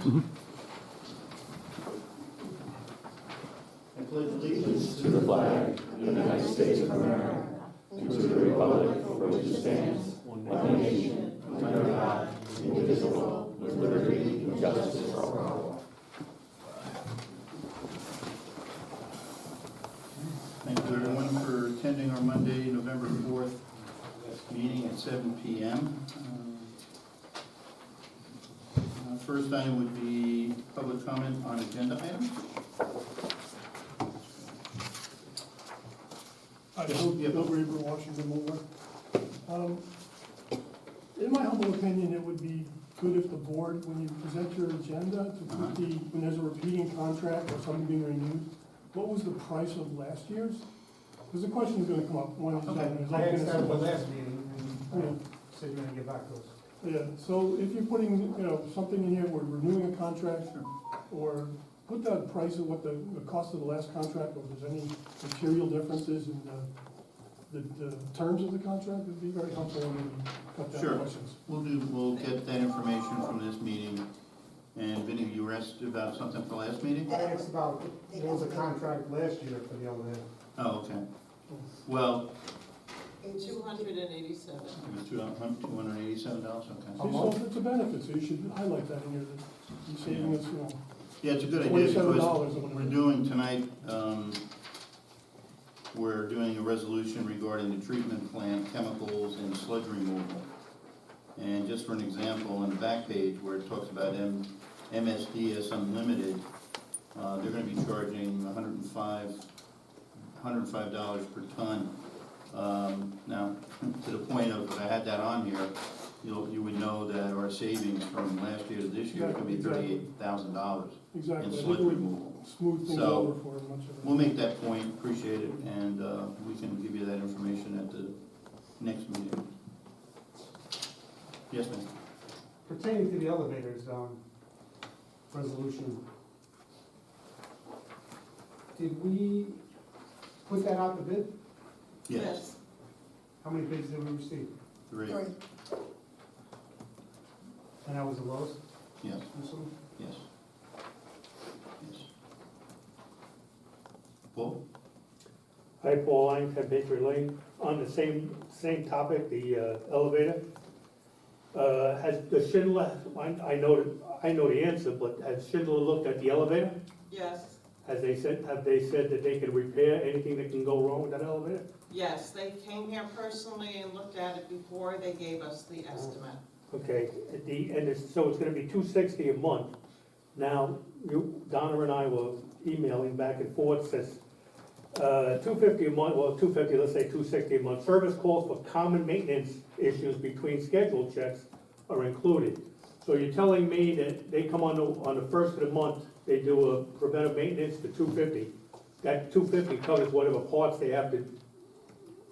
I pledge allegiance To the flag of the United States of America, and to the republic for which it stands, one nation, under God, indivisible, with liberty and justice for all. Thank you everyone for attending our Monday, November 4th meeting at 7 p.m. First item would be public comment on agenda items. Hi, Bill Reaper, Washington Boulevard. In my humble opinion, it would be good if the board, when you present your agenda, to put when there's a repeating contract or something being renewed, what was the price of last year's? Because the question is gonna come up. One of the times. I asked that at the last meeting, and said you're gonna get back to us. Yeah, so if you're putting, something in here, we're renewing a contract, or put the price of what the cost of the last contract, or if there's any material differences in the terms of the contract, would be very helpful, and maybe cut down Sure. questions. We'll get that information from this meeting. And Vinnie, you were asked about something for last meeting? I asked about, there was a contract last year for the elevator. Oh, okay. Well, 287. it was $287, okay. See, so if it's a benefit, so you should highlight that in here, that you're saving us, Yeah, it's a good idea $27 because or whatever. we're doing tonight, we're doing a resolution regarding the treatment plant, chemicals, and sludge removal. And just for an example, on the back page where it talks about MSDS Unlimited, they're gonna be charging $105 per ton. Now, to the point of, if I had that on here, you would know that our savings from last year to this year is gonna be $38,000 in Exactly, I think sludge it would removal. smooth things So, over for much of it. We'll make that point, appreciate it, and we can give you that information at the next meeting. Yes, ma'am? Pertaining to the elevators, resolution, did we put that out to bid? Yes. How many bids did we receive? Three. And that was the lowest, Yes, I'm assuming? yes. Yes. Paul? Hi, Paul, I'm 10 Patriot Lane. On the same topic, the elevator. Has the Schindler, I know the answer, but has Schindler looked at the elevator? Yes, Have they said that they can repair anything that can go wrong with that elevator? yes, they came here personally and looked at it before they gave us the estimate. Okay, so it's gonna be $260 a month. Now, Donna and I were emailing back and forth, says, $250 a month, well, $250, let's say $260 a month. Service calls for common maintenance issues between scheduled checks are included. So you're telling me that they come on the first of the month, they do a preventive maintenance for $250. That $250 covers whatever parts they have to,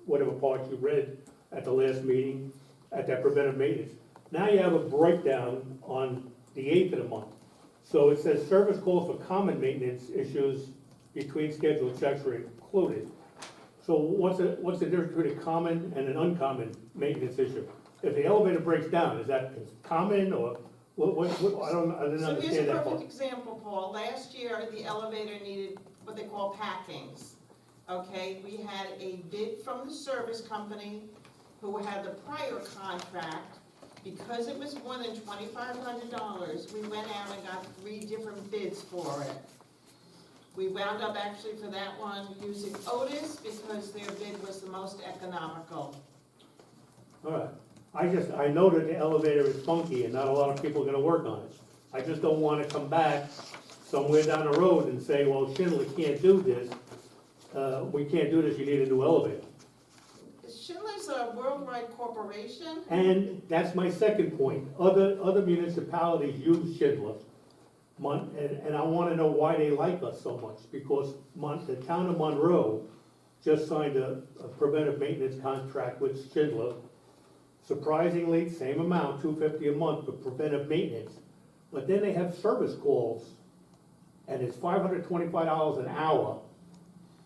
whatever parts you read at the last meeting, at that preventive maintenance. Now you have a breakdown on the 8th of the month. So it says service calls for common maintenance issues between scheduled checks are included. So what's the difference between a common and an uncommon maintenance issue? If the elevator breaks down, is that common or what, I didn't So here's understand a that perfect part. example, Paul. Last year, the elevator needed what they call packings. Okay, we had a bid from the service company who had the prior contract. Because it was more than $2,500, we went out and got 3 different bids for it. We wound up actually for that one using Otis because their bid was the most economical. All right. I know that the elevator is funky and not a lot of people are gonna work on it. I just don't wanna come back somewhere down the road and say, well, Schindler can't do this. We can't do this, you need a new elevator. Schindler's a worldwide corporation. And that's my second point. Other municipalities use Schindler. And I wanna know why they like us so much, because the town of Monroe just signed a preventive maintenance contract with Schindler. Surprisingly, same amount, $250 a month for preventive maintenance. But then they have service calls, and it's $525 an hour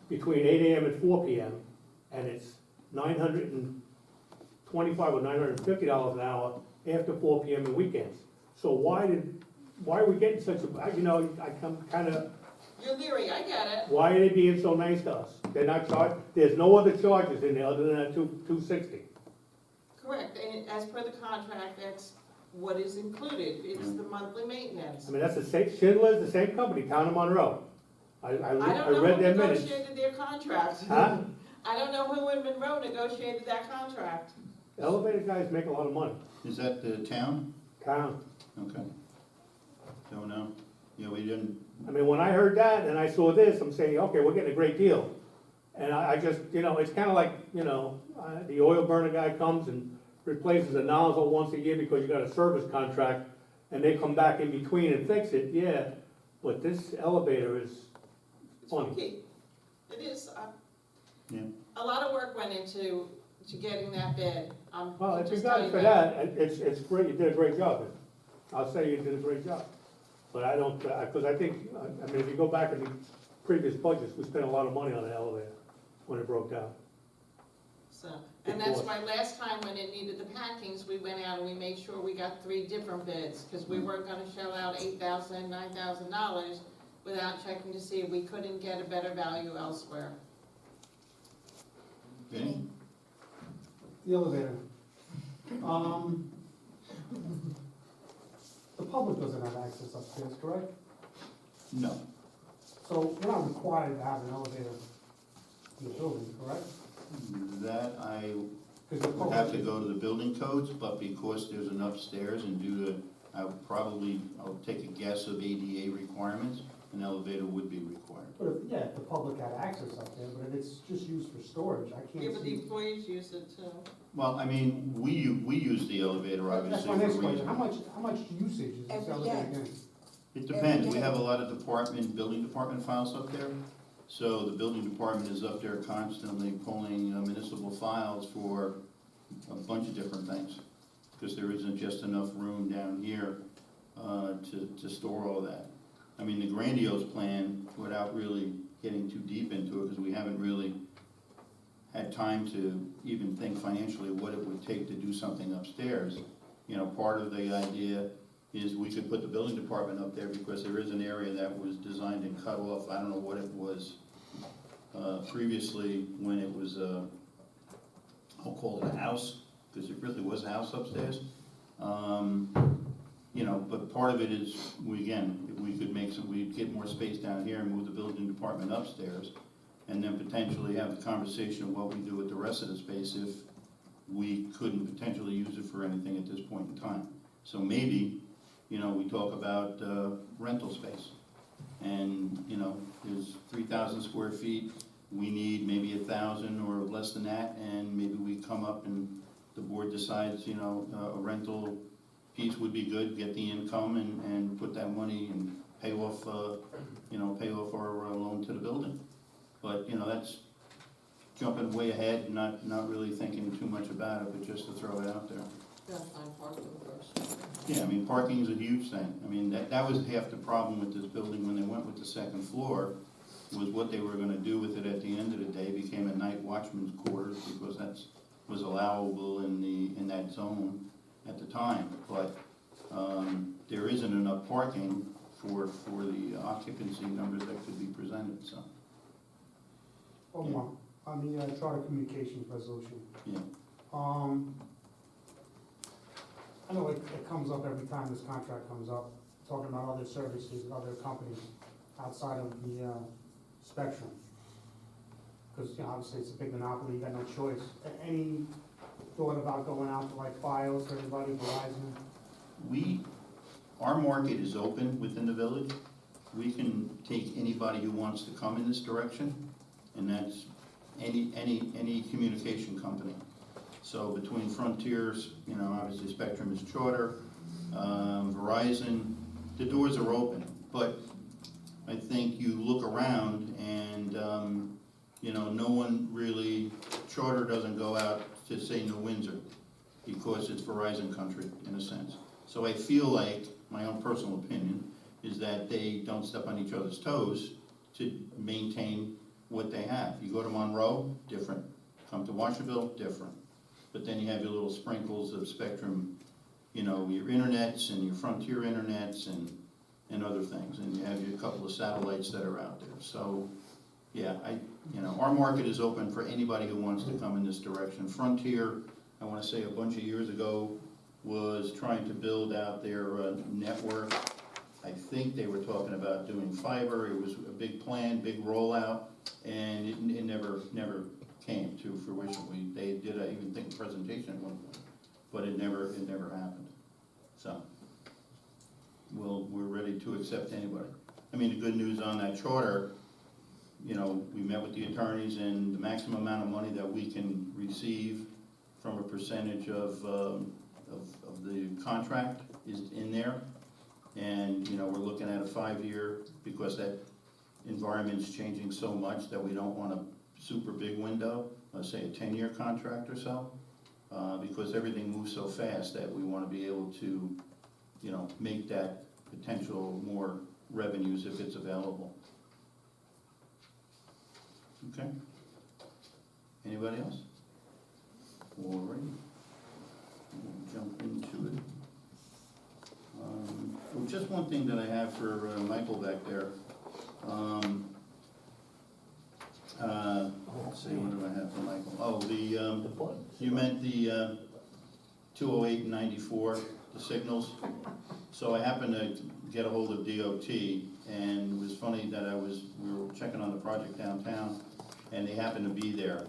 between 8 AM and 4 PM, and it's $925 or $950 an hour after 4 PM and weekends. So why did why are we getting such a, you know, I come kinda, You're leery, I get it. why are they being so nice to us? They're not there's no other charges in there other than that 260. Correct, and as per the contract, that's what is included, it's the monthly maintenance. I mean, that's the same, Schindler's the same company, Town of Monroe. I I don't know read who their minutes. negotiated their contract. Huh? I don't know who in Monroe negotiated that contract. Elevator guys make a lot of money. Is that the town? Town. Okay. Don't know. Yeah, we didn't, I mean, when I heard that and I saw this, I'm saying, okay, we're getting a great deal. And I just, you know, it's kinda like, you know, the oil burner guy comes and replaces a nozzle once a year because you got a service contract, and they come back in between and fix it, yeah. But this elevator is It's funny. funky. It is, yeah. a lot of work went into getting that bid. Well, I'll if you just got tell it for that, it's great, you did a great job. I'll say you did a great job. But I don't, because I think, I mean, if you go back in the previous budgets, we spent a lot of money on the elevator when it broke down. So, and that's why last time when it needed the packings, we went out and we made sure we got 3 different bids, because we weren't gonna shell out $8,000, $9,000 without checking to see if we couldn't get a better value elsewhere. Vinnie? The elevator. The public doesn't have access upstairs, correct? No. So we're not required to have an elevator in the building, correct? That I Because the would have to public, go to the building codes, but because there's an upstairs and due to, I'll take a guess of ADA requirements, an elevator would be required. but if, yeah, if the public had access up there, but if it's just used for storage, I Yeah, can't but the see. employees use it too. Well, I mean, we use the elevator That's obviously my for next a question, reason. how much usage is this Every elevator day. getting? It depends, we have a lot of building department files up there. So the building department is up there constantly pulling municipal files for a bunch of different things. Because there isn't just enough room down here to store all that. I mean, the grandiose plan, without really getting too deep into it, because we haven't really had time to even think financially what it would take to do something upstairs. You know, part of the idea is we could put the building department up there because there is an area that was designed and cut off, I don't know what it was, previously when it was, I'll call it a house, because it really was a house upstairs. You know, but part of it is, if we could we'd get more space down here and move the building department upstairs, and then potentially have the conversation of what we do with the rest of the space if we couldn't potentially use it for anything at this point in time. So maybe, you know, we talk about rental space. And, you know, there's 3,000 square feet, we need maybe 1,000 or less than that, and maybe we come up and the board decides, you know, a rental piece would be good, get the income and put that money and pay off, pay off our loan to the building. But, you know, that's jumping way ahead, not really thinking too much about it, but just to throw it out there. Gotta find parking first. Yeah, I mean, parking is a huge thing. I mean, that was half the problem with this building when they went with the second floor, was what they were gonna do with it at the end of the day became a night watchman's quarters, because was allowable in that zone at the time. But, there isn't enough parking for the occupancy numbers that could be presented, so, On the charter communications resolution. yeah. I know it comes up every time this contract comes up, talking about other services and other companies outside of the spectrum. Because, you know, obviously it's a big monopoly, you got no choice. Any thought about going out to like Fios, everybody, Verizon? Our market is open within the village. We can take anybody who wants to come in this direction, and that's any communication company. So between Frontiers, you know, obviously Spectrum is Charter, Verizon, the doors are open. But I think you look around and, you know, no one really, Charter doesn't go out to say New Windsor because it's Verizon country in a sense. So I feel like, my own personal opinion, is that they don't step on each other's toes to maintain what they have. You go to Monroe, different. Come to Washingtonville, different. But then you have your little sprinkles of Spectrum, you know, your internets and your Frontier internets and other things, and you have a couple of satellites that are out there. So, yeah, our market is open for anybody who wants to come in this direction. Frontier, I wanna say a bunch of years ago, was trying to build out their network. I think they were talking about doing fiber. It was a big plan, big rollout, and it never came to fruition. They did, I even think, a presentation at one point, but it never happened. So, we're ready to accept anybody. I mean, the good news on that charter, we met with the attorneys, and the maximum amount of money that we can receive from a percentage of the contract is in there. And, we're looking at a 5-year, because that environment's changing so much that we don't want a super big window, let's say a 10-year contract or so, because everything moves so fast that we want to be able to, make that potential more revenues if it's available. Okay? Anybody else? All right. We'll jump into it. Just one thing that I have for Michael back there. Let's see, what do I have for Michael? Oh, you meant the 208 and 94, the signals. So I happened to get a hold of DOT, and it was funny that we were checking on the project downtown, and they happened to be there.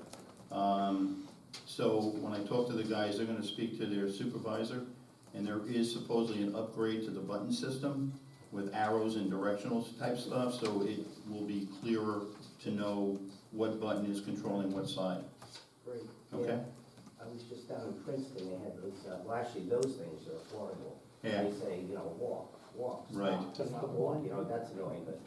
So when I talked to the guys, they're gonna speak to their supervisor, and there is supposedly an upgrade to the button system with arrows and directional type stuff, so it will be clearer to know what button is controlling what side. Great. Okay? Yeah. I was just down in Princeton, they had those, well, actually, those things are horrible. Yeah. They say, walk, Right. stop, not walk, that's annoying, but,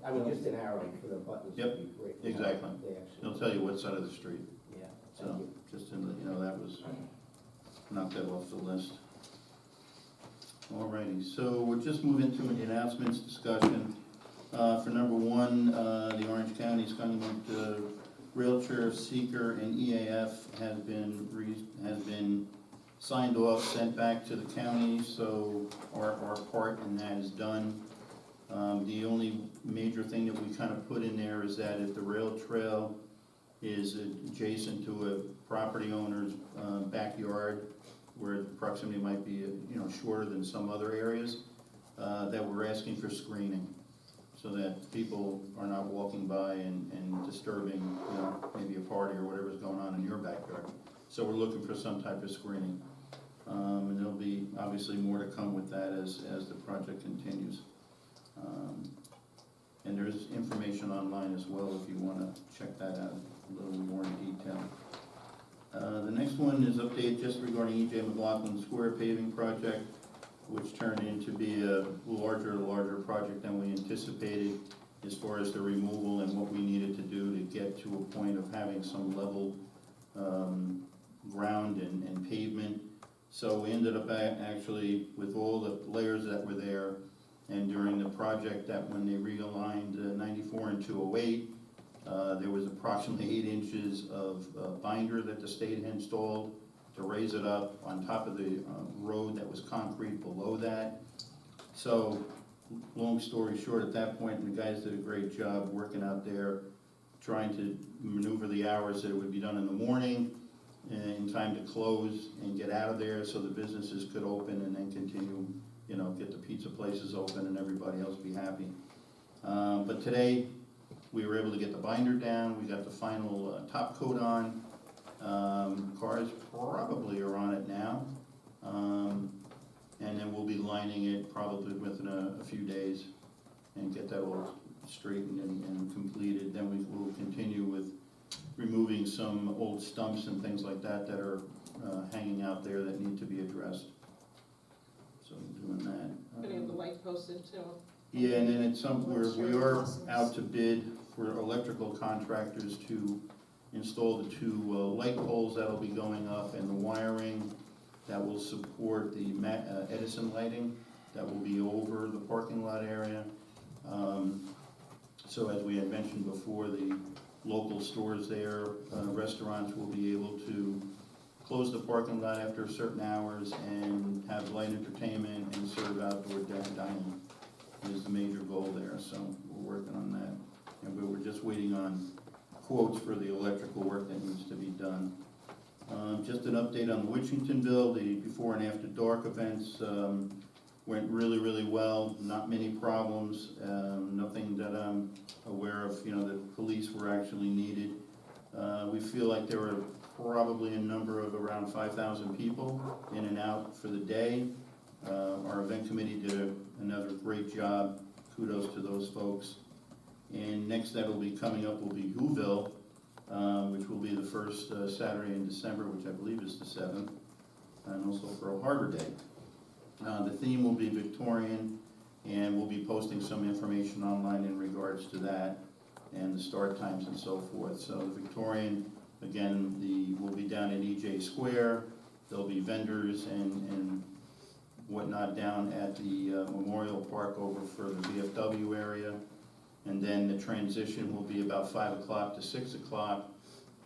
I mean, just an arrow for the buttons Yep, would be great. exactly. They actually, They'll tell you what side of the street, yeah, so, thank you. just in the, that was, knock that off the list. Alrighty, so we'll just move into an announcements discussion. For number one, the Orange County Skunk Rail Trail Seeker and EAF has been signed off, sent back to the county, so our part in that is done. The only major thing that we kind of put in there is that if the rail trail is adjacent to a property owner's backyard, where the proximity might be, shorter than some other areas, that we're asking for screening, so that people are not walking by and disturbing, maybe a party or whatever's going on in your backyard. So we're looking for some type of screening. And there'll be obviously more to come with that as the project continues. And there's information online as well if you wanna check that out a little more in detail. The next one is update just regarding E.J. McLaughlin Square paving project, which turned into be a larger project than we anticipated as far as the removal and what we needed to do to get to a point of having some level ground and pavement. So we ended up actually with all the layers that were there, and during the project that when they realigned 94 and 208, there was approximately 8 inches of binder that the state had installed to raise it up on top of the road that was concrete below that. So, long story short, at that point, the guys did a great job working out there, trying to maneuver the hours that it would be done in the morning, in time to close and get out of there so the businesses could open and then continue, get the pizza places open and everybody else be happy. But today, we were able to get the binder down, we got the final top coat on. Cars probably are on it now. And then we'll be lining it probably within a few days and get that all straightened and completed. Then we will continue with removing some old stumps and things like that that are hanging out there that need to be addressed. So doing that. Putting the light posts in too. Yeah, and then we are out to bid for electrical contractors to install the 2 light poles that'll be going up and the wiring that will support the Edison lighting that will be over the parking lot area. So as we had mentioned before, the local stores there, restaurants will be able to close the parking lot after certain hours and have light entertainment and serve outdoor dining. there, so we're working on that. And we were just waiting on quotes for the electrical work that needs to be done. Just an update on the Witchingtonville, the before and after dark events, went really, really well, not many problems, nothing that I'm aware of, you know, that police were actually needed. We feel like there were probably a number of around 5,000 people in and out for the day. Our event committee did another great job, kudos to those folks. And next that will be coming up will be Whoville, which will be the first Saturday in December, which I believe is the 7th, and also Pearl Harbor Day. The theme will be Victorian, and we'll be posting some information online in regards to that, and the start times and so forth. So the Victorian, again, will be down at EJ Square. There'll be vendors and whatnot down at the Memorial Park over for the VFW area. And then the transition will be about 5 o'clock to 6 o'clock.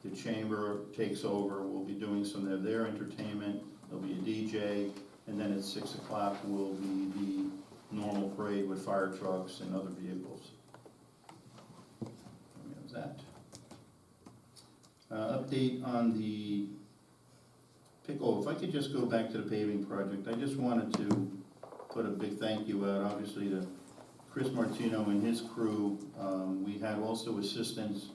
The chamber takes over. We'll be doing some of their entertainment. There'll be a DJ. And then at 6 o'clock will be the normal parade with fire trucks and other vehicles. There's that. Update on the if I could just go back to the paving project, I just wanted to put a big thank you out, obviously, to Chris Martino and his crew. We had also assistance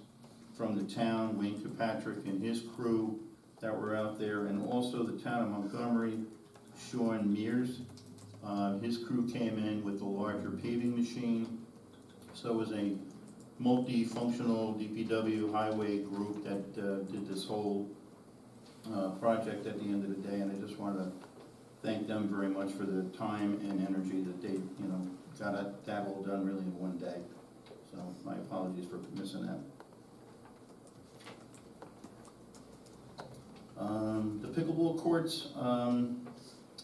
from the town, Wayne Kirkpatrick and his crew that were out there, and also the town of Montgomery, Sean Mears. His crew came in with the larger paving machine. So it was a multi-functional DPW highway group that did this whole project at the end of the day, and I just wanted to thank them very much for the time and energy that they, you know, got that all done really in one day. So my apologies for missing that. The pickleball courts,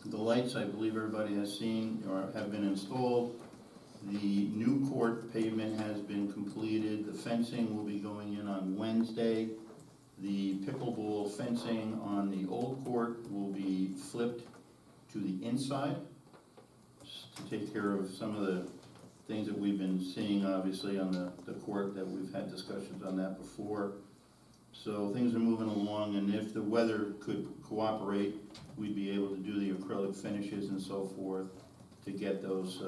the lights, I believe everybody has seen or have been installed. The new court pavement has been completed. The fencing will be going in on Wednesday. The pickleball fencing on the old court will be flipped to the inside to take care of some of the things that we've been seeing, obviously, on the court, that we've had discussions on that before. So things are moving along, and if the weather could cooperate, we'd be able to do the acrylic finishes and so forth to get those,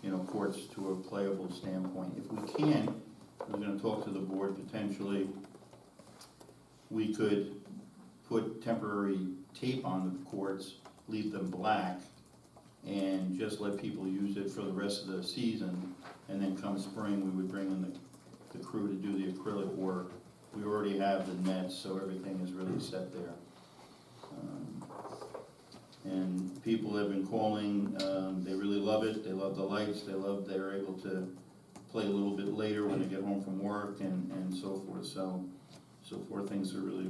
you know, courts to a playable standpoint. If we can't, we're gonna talk to the board potentially. We could put temporary tape on the courts, leave them black, and just let people use it for the rest of the season. And then come spring, we would bring in the crew to do the acrylic work. We already have the nets, so everything is really set there. And people have been calling, they really love it, they love the lights, they're able to play a little bit later when they get home from work and so forth. So things are really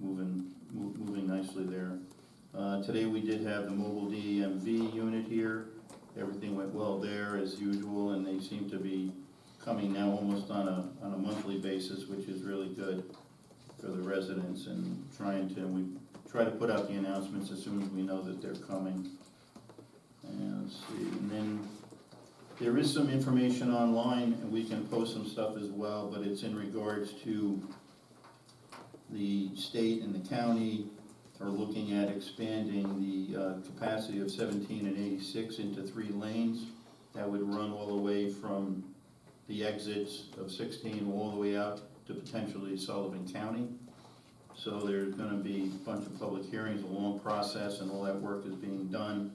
moving nicely there. Today we did have the mobile DEMV unit here. Everything went well there as usual, and they seem to be coming now almost on a monthly basis, which is really good for the residents, and we try to put out the announcements as soon as we know that they're coming. And let's see, and then there is some information online, and we can post some stuff as well, but it's in regards to the state and the county are looking at expanding the capacity of 17 and 86 into 3 lanes. That would run all the way from the exits of 16 all the way out to potentially Sullivan County. So there's gonna be a bunch of public hearings, a long process, and all that work is being done.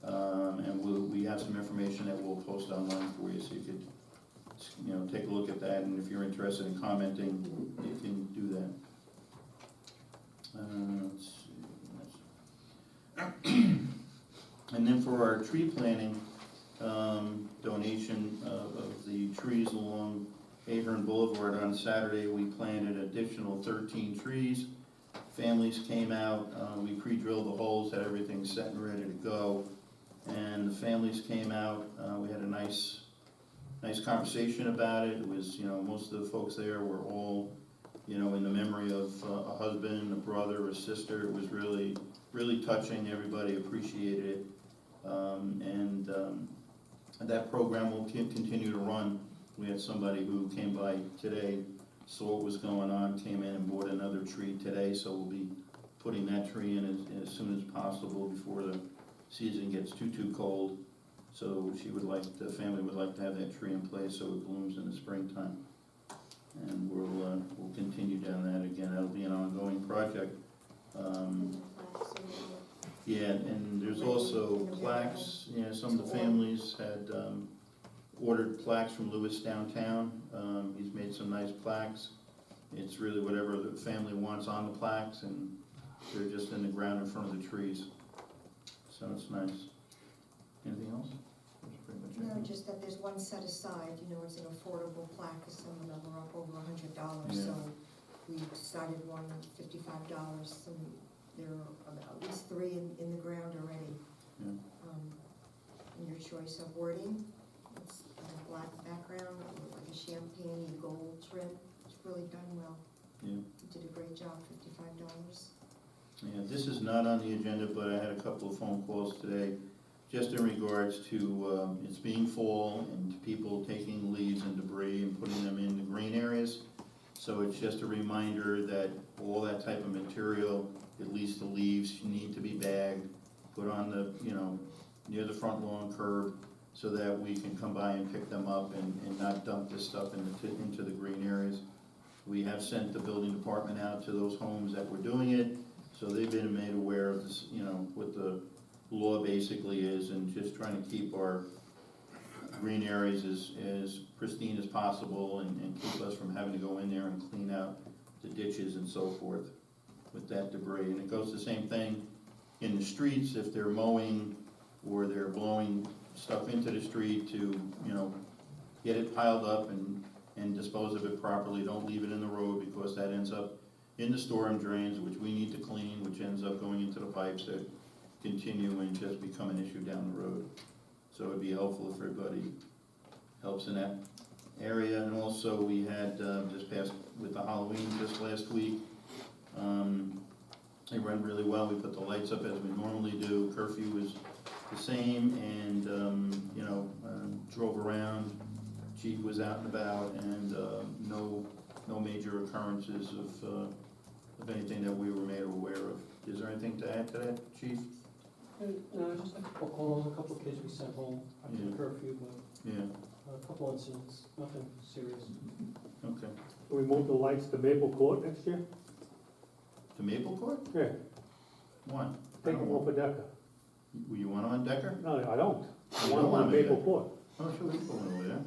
And we have some information that we'll post online for you, so you could, you know, take a look at that, and if you're interested in commenting, you can do that. Let's see. And then for our tree planting, donation of the trees along Ahern Boulevard on Saturday, we planted additional 13 trees. Families came out, we pre-drilled the holes, had everything set and ready to go. And the families came out, we had a nice conversation about it. It was, you know, most of the folks there were all, you know, in the memory of a husband, a brother, a sister. It was really touching. Everybody appreciated it. that program will continue to run. We had somebody who came by today, saw what was going on, came in and bought another tree today, so we'll be putting that tree in as soon as possible before the season gets too cold. So the family would like to have that tree in place so it blooms in the springtime. And we'll continue down that again, that'll be an ongoing project. Yeah, and there's also plaques, some of the families had, ordered plaques from Lewis downtown. He's made some nice plaques. It's really whatever the family wants on the plaques, and they're just in the ground in front of the trees. So it's nice. Anything else? That's pretty much it. No, just that there's one set aside, it's an affordable plaque, because some of them are up over $100, Yeah. so we started one at $55, and there are at least 3 in the ground already. Yeah. And your choice of wording, it's on a black background, with like a champagne gold trim, it's really done well. Yeah. You did a great job, $55. Yeah, this is not on the agenda, but I had a couple of phone calls today, just in regards to, it's being fall and people taking leaves and debris and putting them in the green areas. So it's just a reminder that all that type of material, at least the leaves, need to be bagged, put on the, near the front lawn curb, so that we can come by and pick them up and not dump this stuff into the green areas. We have sent the building department out to those homes that were doing it, so they've been made aware of this, what the law basically is, and just trying to keep our green areas as pristine as possible and keep us from having to go in there and clean out the ditches and so forth with that debris. And it goes the same thing in the streets, if they're mowing or they're blowing stuff into the street to, get it piled up and dispose of it properly. Don't leave it in the road, because that ends up in the storm drains, which we need to clean, which ends up going into the pipes that continue and just become an issue down the road. So it'd be helpful if everybody helps in that area. And also, we had, just passed with the Halloween just last week. It went really well. We put the lights up as we normally do. Curfew was the same, and, drove around. Chief was out and about, and, no major occurrences of anything that we were made aware of. Is there anything to add to that, Chief? No, just a couple calls, a couple of kids we sent home after Yeah. curfew, but Yeah, a couple incidents, nothing serious. okay. We move the lights to Maple Court next year? To Maple Court? Yeah, Why? take them off of Decker. You want them on Decker? No, I don't. I You want don't them want on 'em in Maple Decker? Court. Oh, sure, we can put one over there.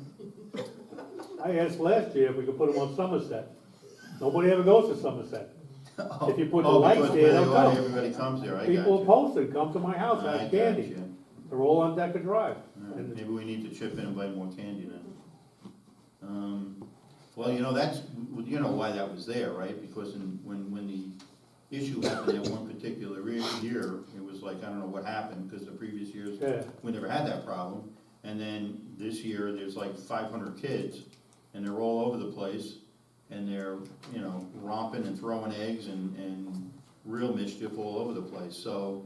I asked last year if we could put them on Somerset. Nobody ever goes to Somerset. If you put the lights because there, where they'll they are, come. Everybody comes there, I got People you. posted, come to my house, I have got candy. you. They're all on Decker Drive. All right, maybe we need to chip in and buy more candy then. Well, that's, why that was there, right? Because when the issue happened at one particular year, it was like, I don't know what happened, because the previous years, Yeah, we never had that problem. And then this year, there's like 500 kids, and they're all over the place, and they're, romping and throwing eggs and real mischief all over the place. So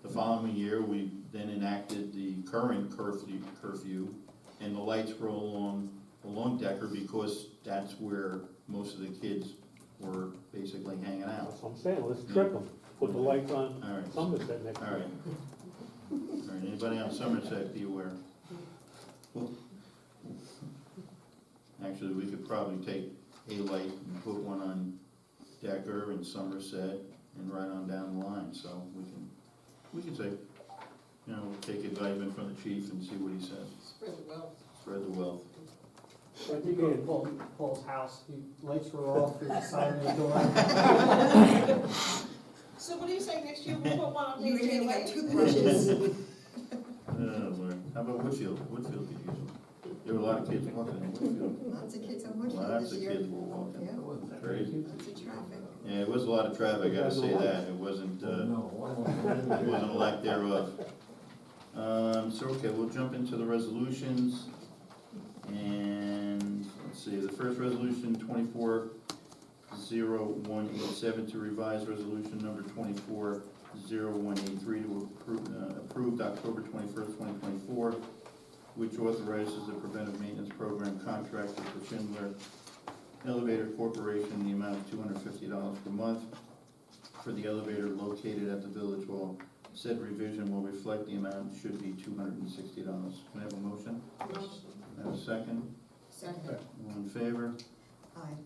the following year, we then enacted the current curfew, and the lights were along Decker, because that's where most of the kids were basically hanging out. that's what I'm saying, let's trip them. Put the lights on All right. Somerset next All year. right. All right, anybody on Somerset, be aware. Actually, we could probably take a light and put one on Decker and Somerset and right on down the line, so we can say, we'll take advisement from the chief and see what he says. Spread the wealth. Spread the wealth. I did go to Paul's house, the lights were off, the side of the door. So what do you say, next year we'll put one on You were Main handing out Way? toothbrushes. Oh, Lord. How about Woodfield? Woodfield could use them. There were a lot of kids walking in Woodfield. Lots of kids on Woodfield Lots this of year. kids were walking. Yeah. Crazy. Lots of traffic. Yeah, it was a lot of traffic, I gotta say that. It wasn't, it wasn't a lack thereof. So, okay, we'll jump into the resolutions. And, let's see, the first resolution, 240187, to revise resolution number 240183 to approve October 21st, 2024, which authorizes the preventive maintenance program contractor for Schindler Elevator Corporation in the amount of $250 per month for the elevator located at the Village Hall. Said revision will reflect the amount should be $260. Can I have a motion? Motion. Can I have a second? Second. All in favor? Aye.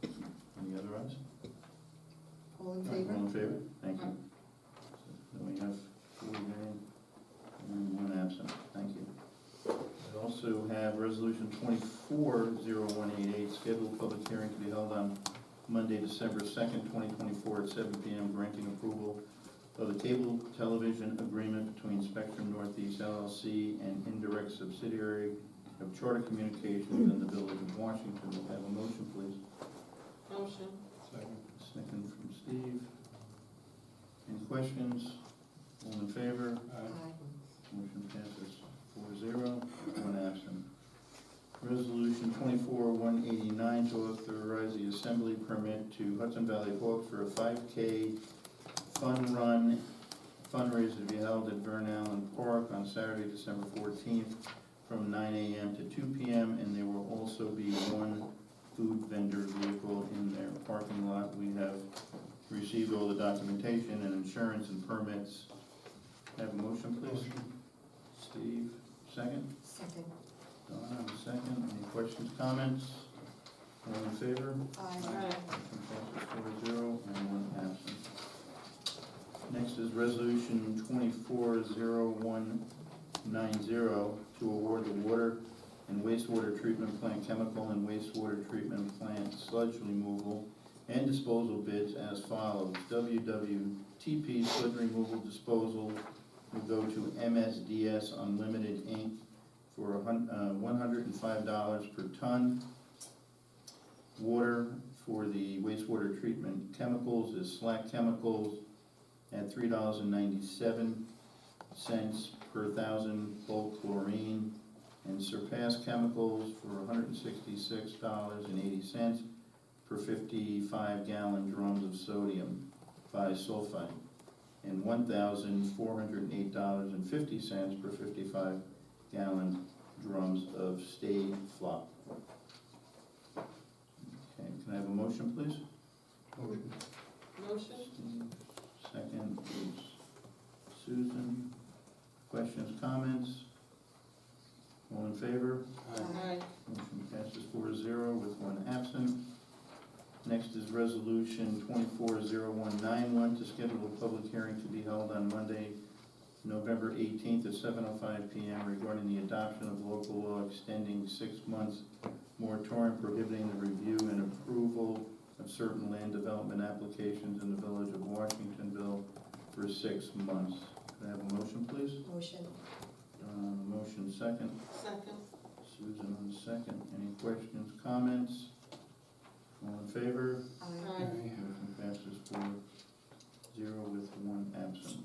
Any other ayes? All in All favor? in favor? Thank you. Then we have 4 nays and 1 absent. Thank you. We also have resolution 240188, scheduled public hearing to be held on Monday, December 2nd, 2024 at 7 p.m., granting approval of the cable television agreement between Spectrum Northeast LLC and indirect subsidiary of Charter Communications in the Village of Washington. We'll have a motion, please. Motion. Second from Steve. Any questions? All in favor? Aye. Motion passes 4-0, 1 absent. Resolution 24-189 to authorize the assembly permit to Hudson Valley Hawks for a 5K fun run fundraiser to be held at Vern Allen Park on Saturday, December 14th from 9 a.m. to 2 p.m. And there will also be 1 food vendor vehicle in their parking lot. We have received all the documentation and insurance and permits. Have a motion, please? Steve, second? Second. Donna, second. Any questions, comments? All in favor? Aye. Motion passes 4-0 and 1 absent. Next is resolution 240190 to award the water and wastewater treatment plant chemical and wastewater treatment plant sludge removal and disposal bids as follows. WWTP sludge removal disposal will go to MSDS Unlimited Inc. for $105 per ton. Water for the wastewater treatment chemicals is Slack Chemicals at $3.97 per thousand bulk chlorine, and Surpass Chemicals for $166.80 per 55-gallon drums of sodium bisulfite, and $1,408.50 per 55-gallon drums of Stay Flop. Okay, can I have a motion, please? Motion. Steve, second is Susan. Questions, comments? All in favor? Aye. Motion passes 4-0 with 1 absent. Next is resolution 240191 to schedule a public hearing to be held on Monday, November 18th at 7:05 p.m. regarding the adoption of local law extending 6 months moratorium prohibiting the review and approval of certain land development applications in the Village of Washingtonville for 6 months. Could I have a motion, please? Motion. Motion second. Second. Susan on the second. Any questions, comments? All in favor? Aye. Motion passes 4-0 with 1 absent.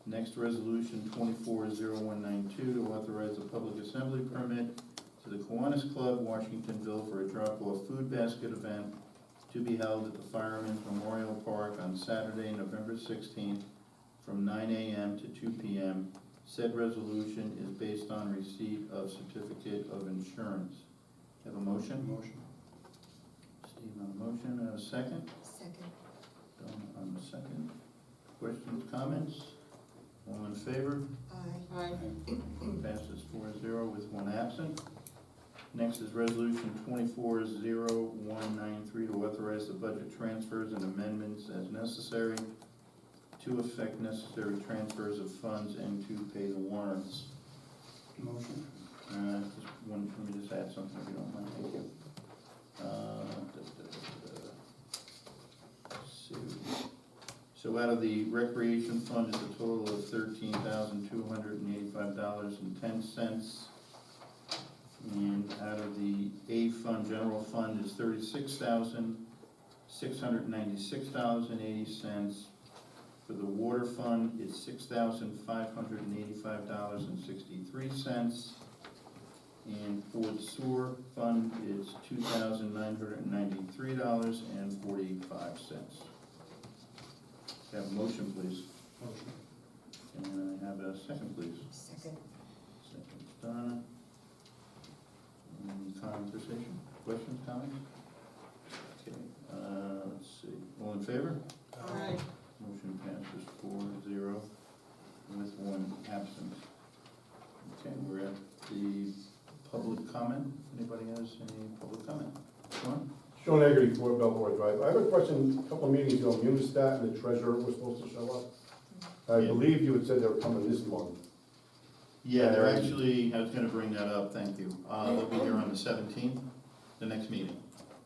Next, resolution 240192 to authorize a public assembly permit to the Kiwanis Club, Washingtonville for a drop-off food basket event to be held at the Fireman's Memorial Park on Saturday, November 16th from 9 a.m. to 2 p.m. Said resolution is based on receipt of certificate of insurance. Have a motion? Motion. Steve on the motion, have a second? Second. Donna on the second. Questions, comments? All in favor? Aye. Aye. Passes 4-0 with 1 absent. Next is resolution 240193 to authorize the budget transfers and amendments as necessary to effect necessary transfers of funds and to pay the warrants. Motion. Just one, let me just add something if you don't mind, thank you. Let's see. So out of the recreation fund is a total of $13,285.10. And out of the A fund, general fund is $36,696.80. For the water fund, it's $6,585.63. And for the sewer fund, it's $2,993.45. Have a motion, please. Motion. And I have a second, please. Second. Second, Donna. conversation? Questions, comments? Okay, let's see, all in favor? Aye. Motion passes 4-0 with one absent. Okay, we're at the public comment. Anybody has any public comment? Sean? Sean Egerty, 4 Belvoir Drive. I have a question. A couple of meetings ago, Munistat and the treasurer were supposed to show up. I Yeah. believe you had said they were coming this month. Yeah, they're actually, I was gonna bring that up, thank you. They'll be here on the 17th, the next meeting.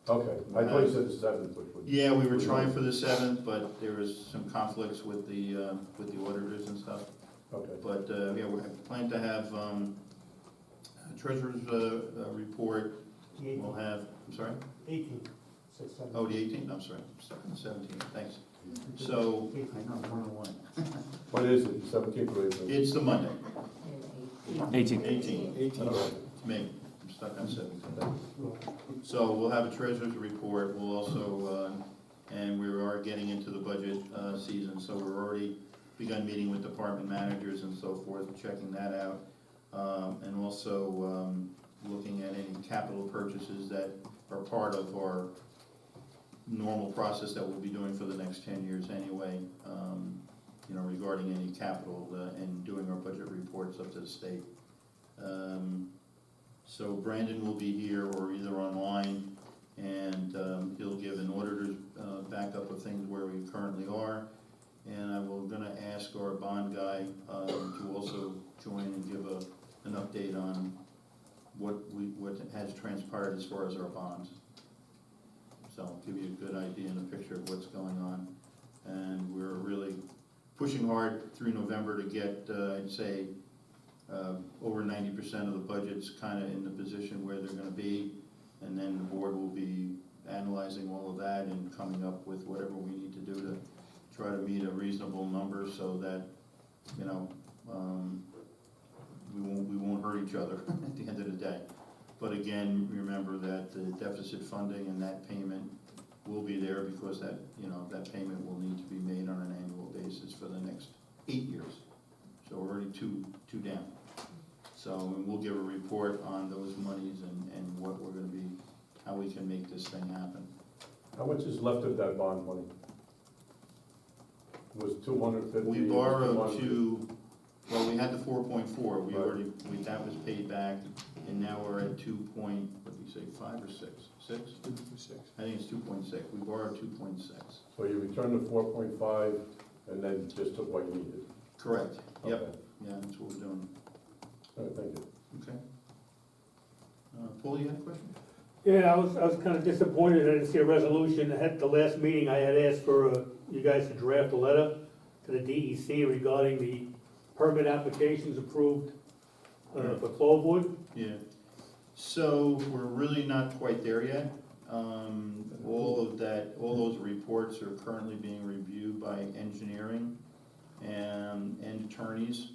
Okay, I thought you said the 7th, which would. Yeah, we were trying for the 7th, but there was some conflicts with the auditors and stuff. Okay, But, yeah, we plan to have, treasurer's, report. The We'll have, I'm sorry? 18th, 6, 7. Oh, the 18th, I'm sorry, stuck on the 17th, thanks. So, I know, 101. what is it, 17th or 18th? It's the Monday, 18. 18th. All right. It's me, I'm stuck on 17th. So we'll have a treasurer's report, we'll also, and we are getting into the budget season, so we're already begun meeting with department managers and so forth, checking that out. And also looking at any capital purchases that are part of our normal process that we'll be doing for the next 10 years anyway, you know, regarding any capital and doing our budget reports up to the state. So Brandon will be here or either online, and he'll give an auditor's backup of things where we currently are. And I will gonna ask our bond guy to also join and give an update on what has transpired as far as our bonds. So I'll give you a good idea and a picture of what's going on. And we're really pushing hard through November to get, I'd say, over 90% of the budget's kind of in the position where they're gonna be. And then the board will be analyzing all of that and coming up with whatever we need to do to try to meet a reasonable number so that, you know, we won't hurt each other at the end of the day. But again, remember that the deficit funding and that payment will be there because that, you know, that payment will need to be made on an annual basis for the next 8 years. So we're already two down. So and we'll give a report on those monies and what we're gonna be, how we can make this thing happen. How much is left of that bond money? It was 250? We borrowed well, we had the 4.4, we Right. already, that was paid back, and now we're at 5 or 6? 6? I think it's 2.6, we borrowed 2.6. So you returned the 4.5 and then just took what you needed? Correct, yep, Okay. yeah, that's what we're doing, All right, thank you. okay. Paul, you had a question? Yeah, I was kind of disappointed I didn't see a resolution. At the last meeting, I had asked for you guys to draft a letter to the DEC regarding the permit applications approved for Clovewood. Yeah, so we're really not quite there yet. All those reports are currently being reviewed by engineering and attorneys,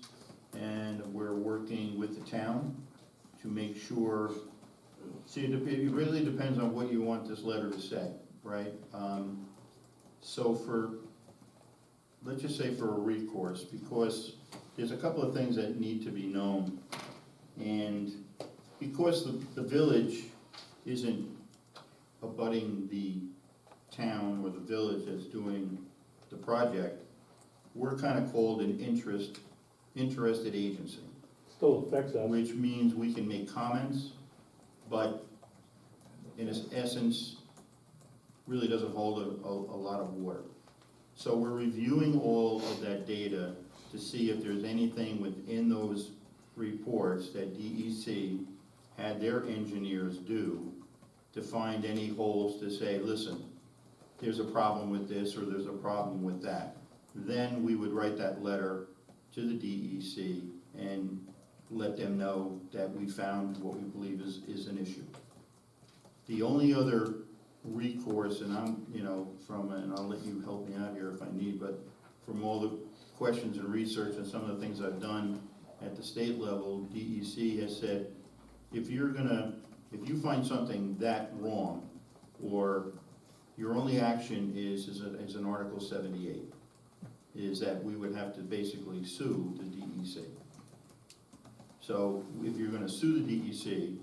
and we're working with the town to make sure, see, it really depends on what you want this letter to say, right? So let's just say for a recourse, because there's a couple of things that need to be known. And because the village isn't abutting the town or the village that's doing the project, we're kind of called an interested agency, Still affects us. which means we can make comments, but in its essence, really doesn't hold a lot of water. So we're reviewing all of that data to see if there's anything within those reports that DEC had their engineers do to find any holes to say, listen, there's a problem with this or there's a problem with that. Then we would write that letter to the DEC and let them know that we found what we believe is an issue. The only other recourse, and I'm, you know, and I'll let you help me out here if I need, but from all the questions and research and some of the things I've done at the state level, DEC has said, if you find something that wrong, or your only action is an Article 78, is that we would have to basically sue the DEC. So if you're gonna sue the DEC,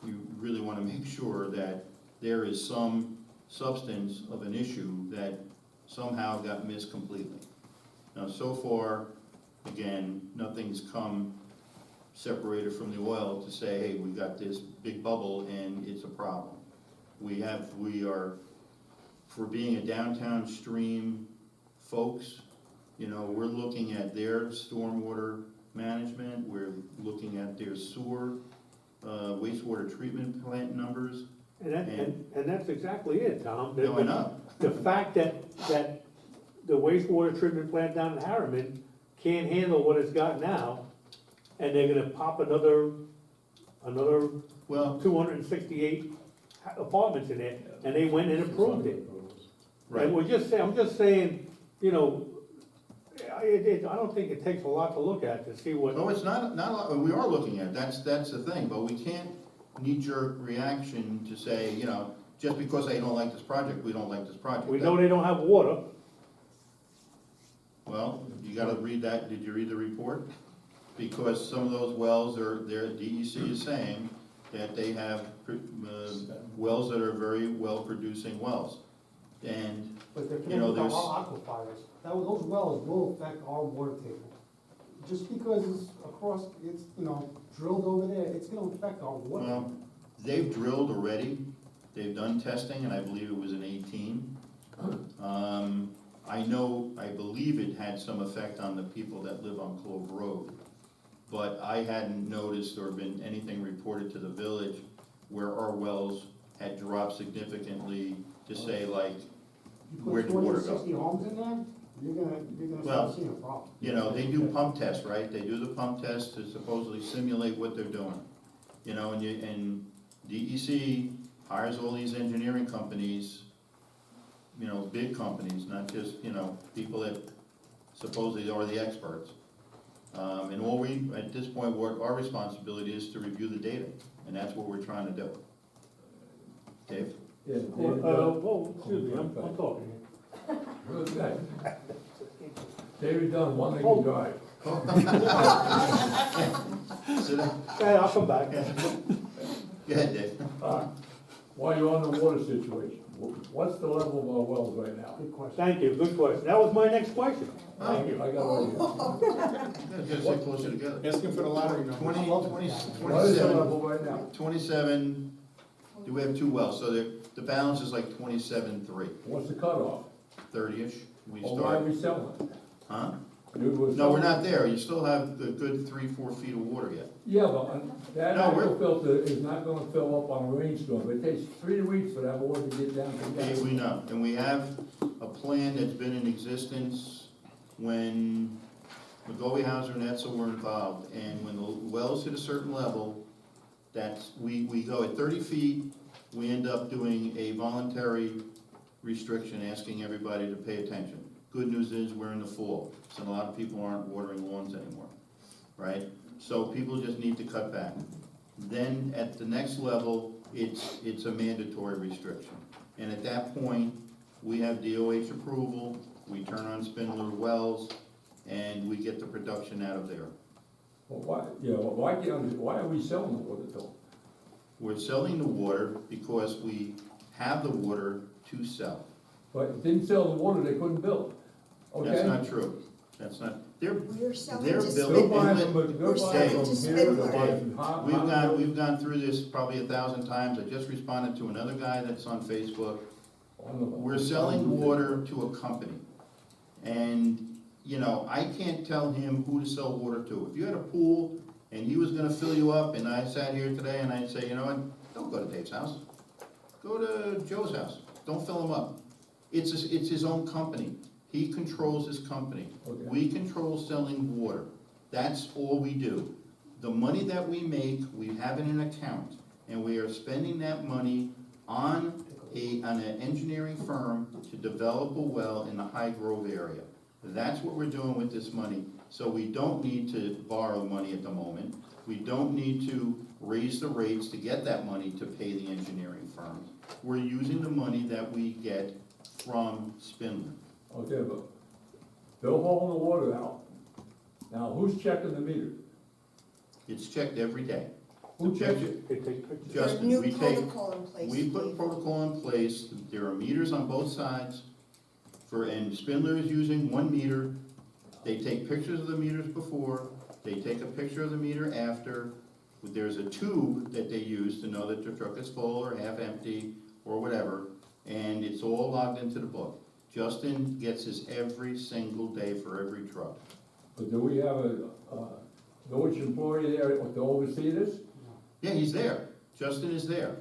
you really wanna make sure that there is some substance of an issue that somehow got missed completely. Now, so far, again, nothing's come separated from the oil to say, hey, we got this big bubble and it's a problem. We are, for being a downtown stream folks, you know, we're looking at their stormwater management, we're looking at their sewer, wastewater treatment plant numbers. And that's exactly it, Tom. Going up. The fact that the wastewater treatment plant down in Harriman can't handle what it's got now, and they're gonna pop another Well, 268 apartments in there, and they went and approved it. right, And I'm just saying, you know, I don't think it takes a lot to look at to see what. no, it's not a lot, we are looking at it, that's the thing, but we can't knee-jerk reaction to say, you know, just because they don't like this project, we don't like this project. We know they don't have water. Well, you gotta read that, did you read the report? Because some of those wells their DEC is saying that they have, wells that are very well-producing wells. And, But they're You know, connected to there's- our aquifers. Those wells will affect our water table. Just because it's across, it's, you know, drilled over there, it's gonna affect our water. well, they've drilled already, they've done testing, and I believe it was in 18. I believe it had some effect on the people that live on Clove Road, but I hadn't noticed or been anything reported to the village where our wells had dropped significantly to say like, You where'd put the water 260 homes in there, you're gonna Well, start seeing a problem. you know, they do pump tests, right? They do the pump tests to supposedly simulate what they're doing. You know, and DEC hires all these engineering companies, you know, big companies, not just, you know, people that supposedly are the experts. And at this point, what our responsibility is to review the data, and that's what we're trying to do. Dave? Yeah, Whoa, excuse me, I'm talking. Okay. David Dunn, One Acre Drive. Sit down. Yeah, I'll come back. Go ahead, Dave. While you're on the water situation, what's the level of our wells right now? Good question. Thank you, good question. That was my next question. Thank you. I got all you. Gotta sit closer together. Asking for the lottery 20, number. 20, What is the 27, level right now? 27, do we have two wells? So the balance is like 27.3, What's the cutoff? 30-ish. We Or why are start, we selling it? huh? You were No, we're selling- not there. You still have a good 3-4 feet of water yet. Yeah, but that No, we're- aqua filter is not gonna fill up on a rainstorm. It takes 3 weeks for that water to get down to Okay, that. we know. And we have a plan that's been in existence when McGoley Hauser and Etzel were involved. And when the wells hit a certain level, we go at 30 feet, we end up doing a voluntary restriction, asking everybody to pay attention. Good news is, we're in the fall, so a lot of people aren't watering lawns anymore, right? So people just need to cut back. Then at the next level, it's a mandatory restriction. And at that point, we have DOH approval, we turn on Spindler wells, and we get the production out of there. Well, why are we selling the water though? We're selling the water because we have the water to sell. But it didn't sell the water, they couldn't build. Okay? That's not true. That's not, We're selling They're to building- They're Spindler. buying from, We're they're buying selling from to here, they're Spindler. buying from Hot. we've gone through this probably 1,000 times. I just responded to another guy that's on Facebook. We're selling water to a company. And, you know, I can't tell him who to sell water to. If you had a pool and he was gonna fill you up, and I sat here today and I'd say, you know what, don't go to Dave's house. Go to Joe's house. Don't fill him up. It's his own company. He controls his company. Okay. We control selling water. That's all we do. The money that we make, we have in an account, and we are spending that money on an engineering firm to develop a well in the High Grove area. That's what we're doing with this money. So we don't need to borrow money at the moment. We don't need to raise the rates to get that money to pay the engineering firms. We're using the money that we get from Spindler. Okay, but they're hauling the water out. Now, who's checking the meter? It's checked every day. Who checks it? They take pictures. There's Justin, new we take, protocol in place. we put Dave. protocol in place, there are meters on both sides and Spindler is using 1 meter. They take pictures of the meters before, they take a picture of the meter after. There's a tube that they use to know that their truck is full or half empty or whatever, and it's all logged into the book. Justin gets this every single day for every truck. But do we have a village employee there to oversee this? Yeah, he's there. Justin is there.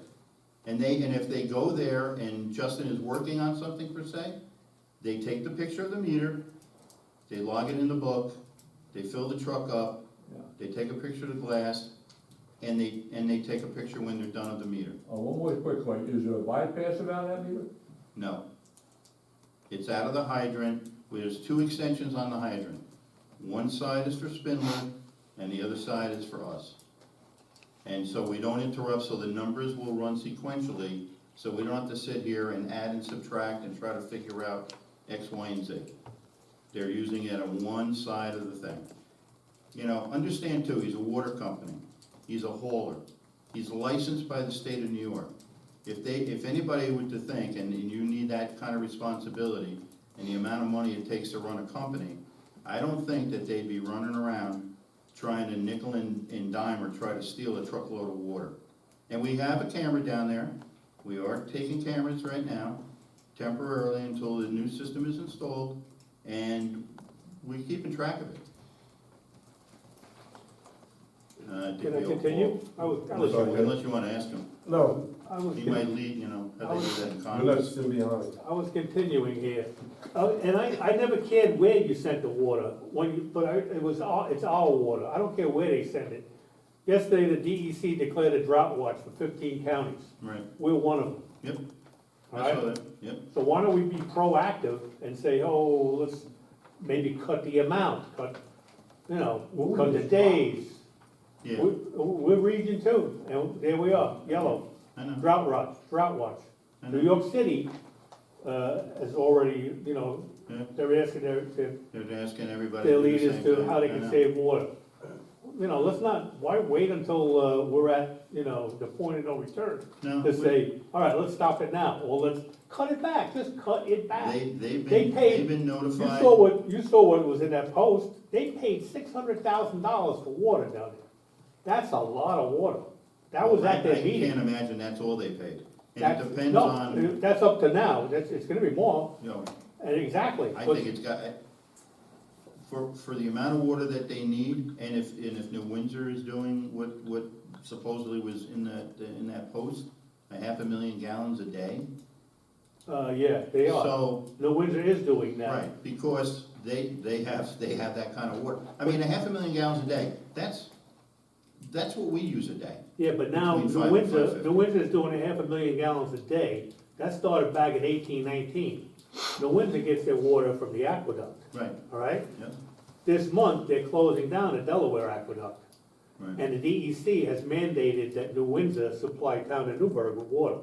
And if they go there and Justin is working on something per se, they take the picture of the meter, they log it in the book, they fill the truck up, Yeah. they take a picture of the glass, and they take a picture when they're done with the meter. One more quick question, is there a bypass around that meter? No. It's out of the hydrant, there's 2 extensions on the hydrant. One side is for Spindler, and the other side is for us. And so we don't interrupt, so the numbers will run sequentially, so we don't have to sit here and add and subtract and try to figure out X, Y, and Z. They're using it on one side of the thing. You know, understand too, he's a water company, he's a hauler, he's licensed by the state of New York. If anybody were to think, and you need that kind of responsibility, and the amount of money it takes to run a company, I don't think that they'd be running around trying to nickel and dime or try to steal a truckload of water. And we have a camera down there, we are taking cameras right now, temporarily until the new system is installed, and we're keeping track of it. Can I continue? Unless you wanna ask him, No, he might lead, you know, how they do that in you're Congress. not still behind. I was continuing here, and I never cared where you sent the water, it's our water, I don't care where they send it. Yesterday, the DEC declared a drought watch for 15 counties, Right, we're one of them. yep, All I right? saw that, yep. So why don't we be proactive and say, oh, let's maybe cut the amount, we'll cut the days. Yeah, We're region 2, and there we are, yellow, I know, drought watch. I New know, York City, has already, yeah, they're asking they're asking everybody their to do the leaders same to thing. how they I can know. save water. Let's not, why wait until, we're at, the point of no return No, to say, all right, let's stop it now, or let's cut it back, just cut it back. they've They paid- been You notified. saw what was in that post, they paid $600,000 for water down there. That's a lot of water. That was at their I meeting. can't imagine that's all they paid. And That's- it depends no, on, That's up to now, it's gonna be more, you know, and exactly. I but- think it's got, for the amount of water that they need, and if New Windsor is doing what supposedly was in that post, 500,000 gallons a day. Yeah, they are. So, New Windsor is doing that. right, because they have that kind of water. I mean, 500,000 gallons a day, that's what we use a day. Yeah, but now Between New 5 and Windsor, 550. New Windsor's doing 500,000 gallons a day. That started back in 1819. New Windsor gets their water from the aqueduct, Right, all right? yep, This month, they're closing down the Delaware aqueduct. right. And the DEC has mandated that New Windsor supply town of Newburgh with water.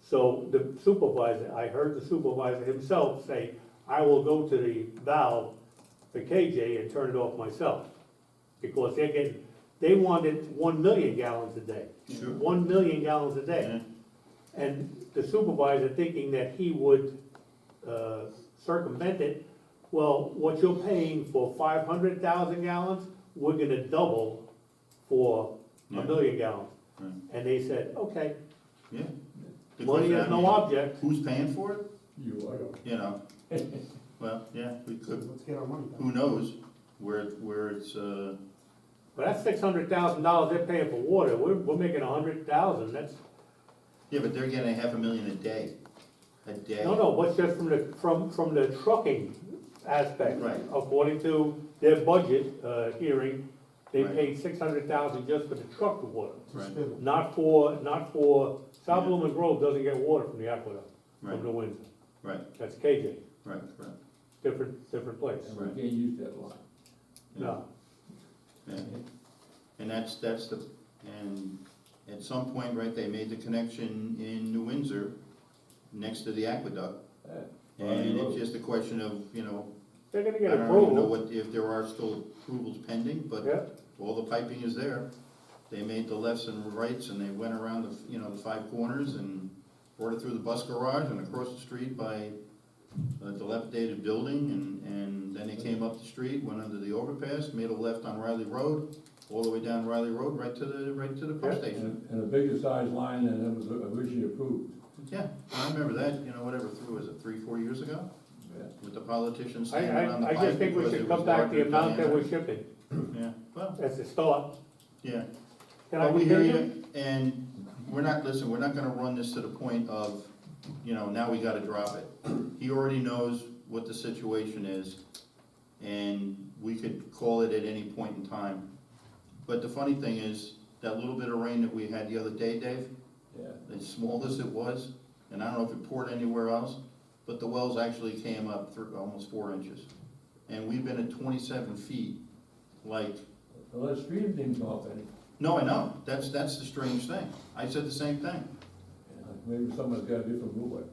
So the supervisor, I heard the supervisor himself say, I will go to the valve for KJ and turn it off myself. Because they wanted 1 million gallons a day. Sure. 1 million gallons a day. Yeah. And the supervisor thinking that he would circumvent it, well, what you're paying for 500,000 gallons, we're gonna double for Yeah. 1 million gallons. Right. And they said, okay, Yeah. The money question, has I no mean, object. Who's paying for it? You, I don't. You know, well, yeah, we could, Let's get our money back. who knows where it's, But that's $600,000 they're paying for water, we're making 100,000, that's, yeah, but they're getting 500,000 a day. no, but just from the trucking aspect. Right. According to their budget, hearing, they Right. paid 600,000 just for the truck water. Right, Not for, South Blooming Grove doesn't get water from the aqueduct, right, from the Windsor. right, That's KJ, right, right. different place. And we can't use that line. No, Yeah. And that's the, and at some point, right, they made the connection in New Windsor, next to the aqueduct. And it's just a question of, they're gonna I get don't even know approval. if there are still approvals pending, but Yeah, all the piping is there. they made the lefts and rights, and they went around the, the 5 corners and brought it through the bus garage and across the street by a dilapidated building, and then they came up the street, went under the overpass, made a left on Riley Road, all the way down Riley Road, right to the pump station. And a bigger size line than it was originally approved. Yeah, I remember that, whatever, was it 3-4 years ago? Yeah. With the politicians I, standing around the I pipe. just think we because should it cut was back the larger amount that diameter. we're shipping, Yeah, well, that's the start. yeah. Can I Well, we hear continue? you, and we're not gonna run this to the point of, now we gotta drop it. He already knows what the situation is, and we could call it at any point in time. But the funny thing is, that little bit of rain that we had the other day, Dave, Yeah. as small as it was, and I don't know if it poured anywhere else, but the wells actually came up through almost 4 inches. And we've been at 27 feet, like, Well, that stream didn't go up any. no, I know, that's the strange thing. I said the same thing. Maybe someone's got a different rule.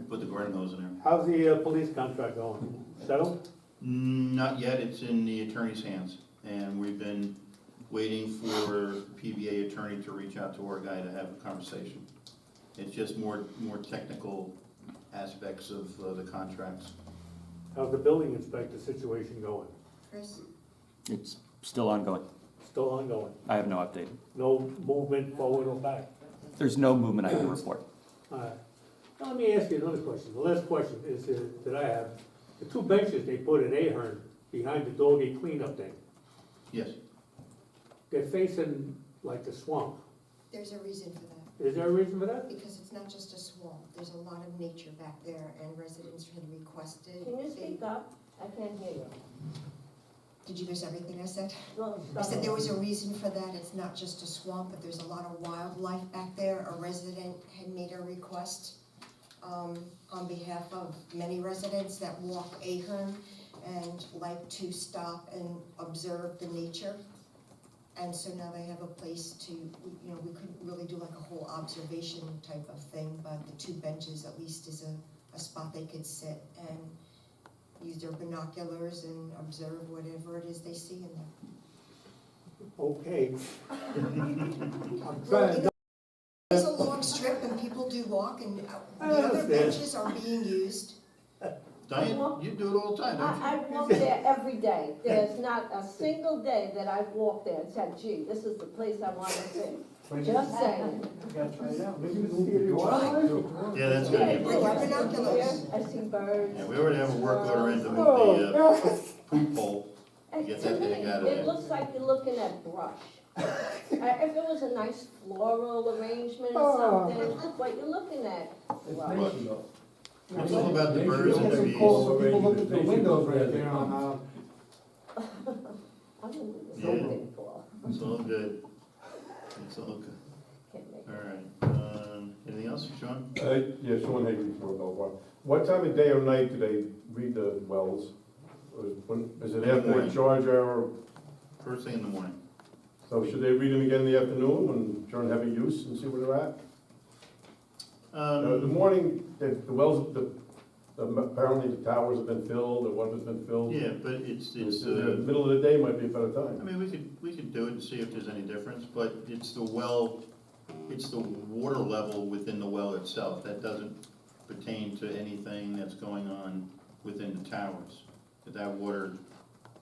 Put the garden hose in there. How's the police contract going? Settled? Not yet, it's in the attorney's hands, and we've been waiting for PBA attorney to reach out to our guy to have a conversation. It's just more technical aspects of the contracts. How's the building inspector situation going? Chris? It's still ongoing. Still ongoing? I have no update. No movement forward or back? There's no movement I can report. All right. Now, let me ask you another question. The last question is, that I have, the 2 benches they put in Ahern behind the doggy cleanup thing, Yes, They're facing like the swamp. There's a reason for that, Is there a reason for that? because it's not just a swamp, there's a lot of nature back there, and residents had requested. Can you they- speak up? I can't hear you. Did you miss everything I said? Well, I said there was a reason for that, it's not just a swamp, but there's a lot of wildlife back there. A resident had made a request on behalf of many residents that walk Ahern and like to stop and observe the nature. And so now they have a place to, we couldn't really do like a whole observation type of thing, but the 2 benches at least is a spot they could sit and use their binoculars and observe whatever it is they see in there. Okay. I'm Well, trying to, It's a long strip and people do walk and the I other understand. benches are being used. Diane, you do it all the time, don't you? I walk there every day. There's not a single day that I've walked there and said, gee, this is the place I want to see. Just saying. You gotta try it out. maybe we see it. Yeah, that's Yeah, good. Bring your I see binoculars. deer, I see birds. Yeah, we already have a work order in to move Oh, the yes. poop pole. And Get to that me, thing out of it there. looks like you're looking at brush. If it was a nice floral arrangement or something, but you're looking at It's brush. nature though. It's all about the Nature birds and the doesn't bees. Call so people look at the Nature windows goes where right they there come. on, I'm gonna do the Yeah. same thing for. It's all good. It's all good. Can't make All it. right. Anything else, Sean? Yeah, Sean Hagan from Bellevue. What time of day or night do they read the wells? Is it after they Morning. charge our, First thing in the morning. so should they read them again in the afternoon when during heavy use and see where they're at? The morning, the wells, apparently the towers have been filled, the water's been filled. Yeah, but it's, The middle of the day might be a better I time. mean, we could do it and see if there's any difference, but it's the well, it's the water level within the well itself. That doesn't pertain to anything that's going on within the towers. But that water,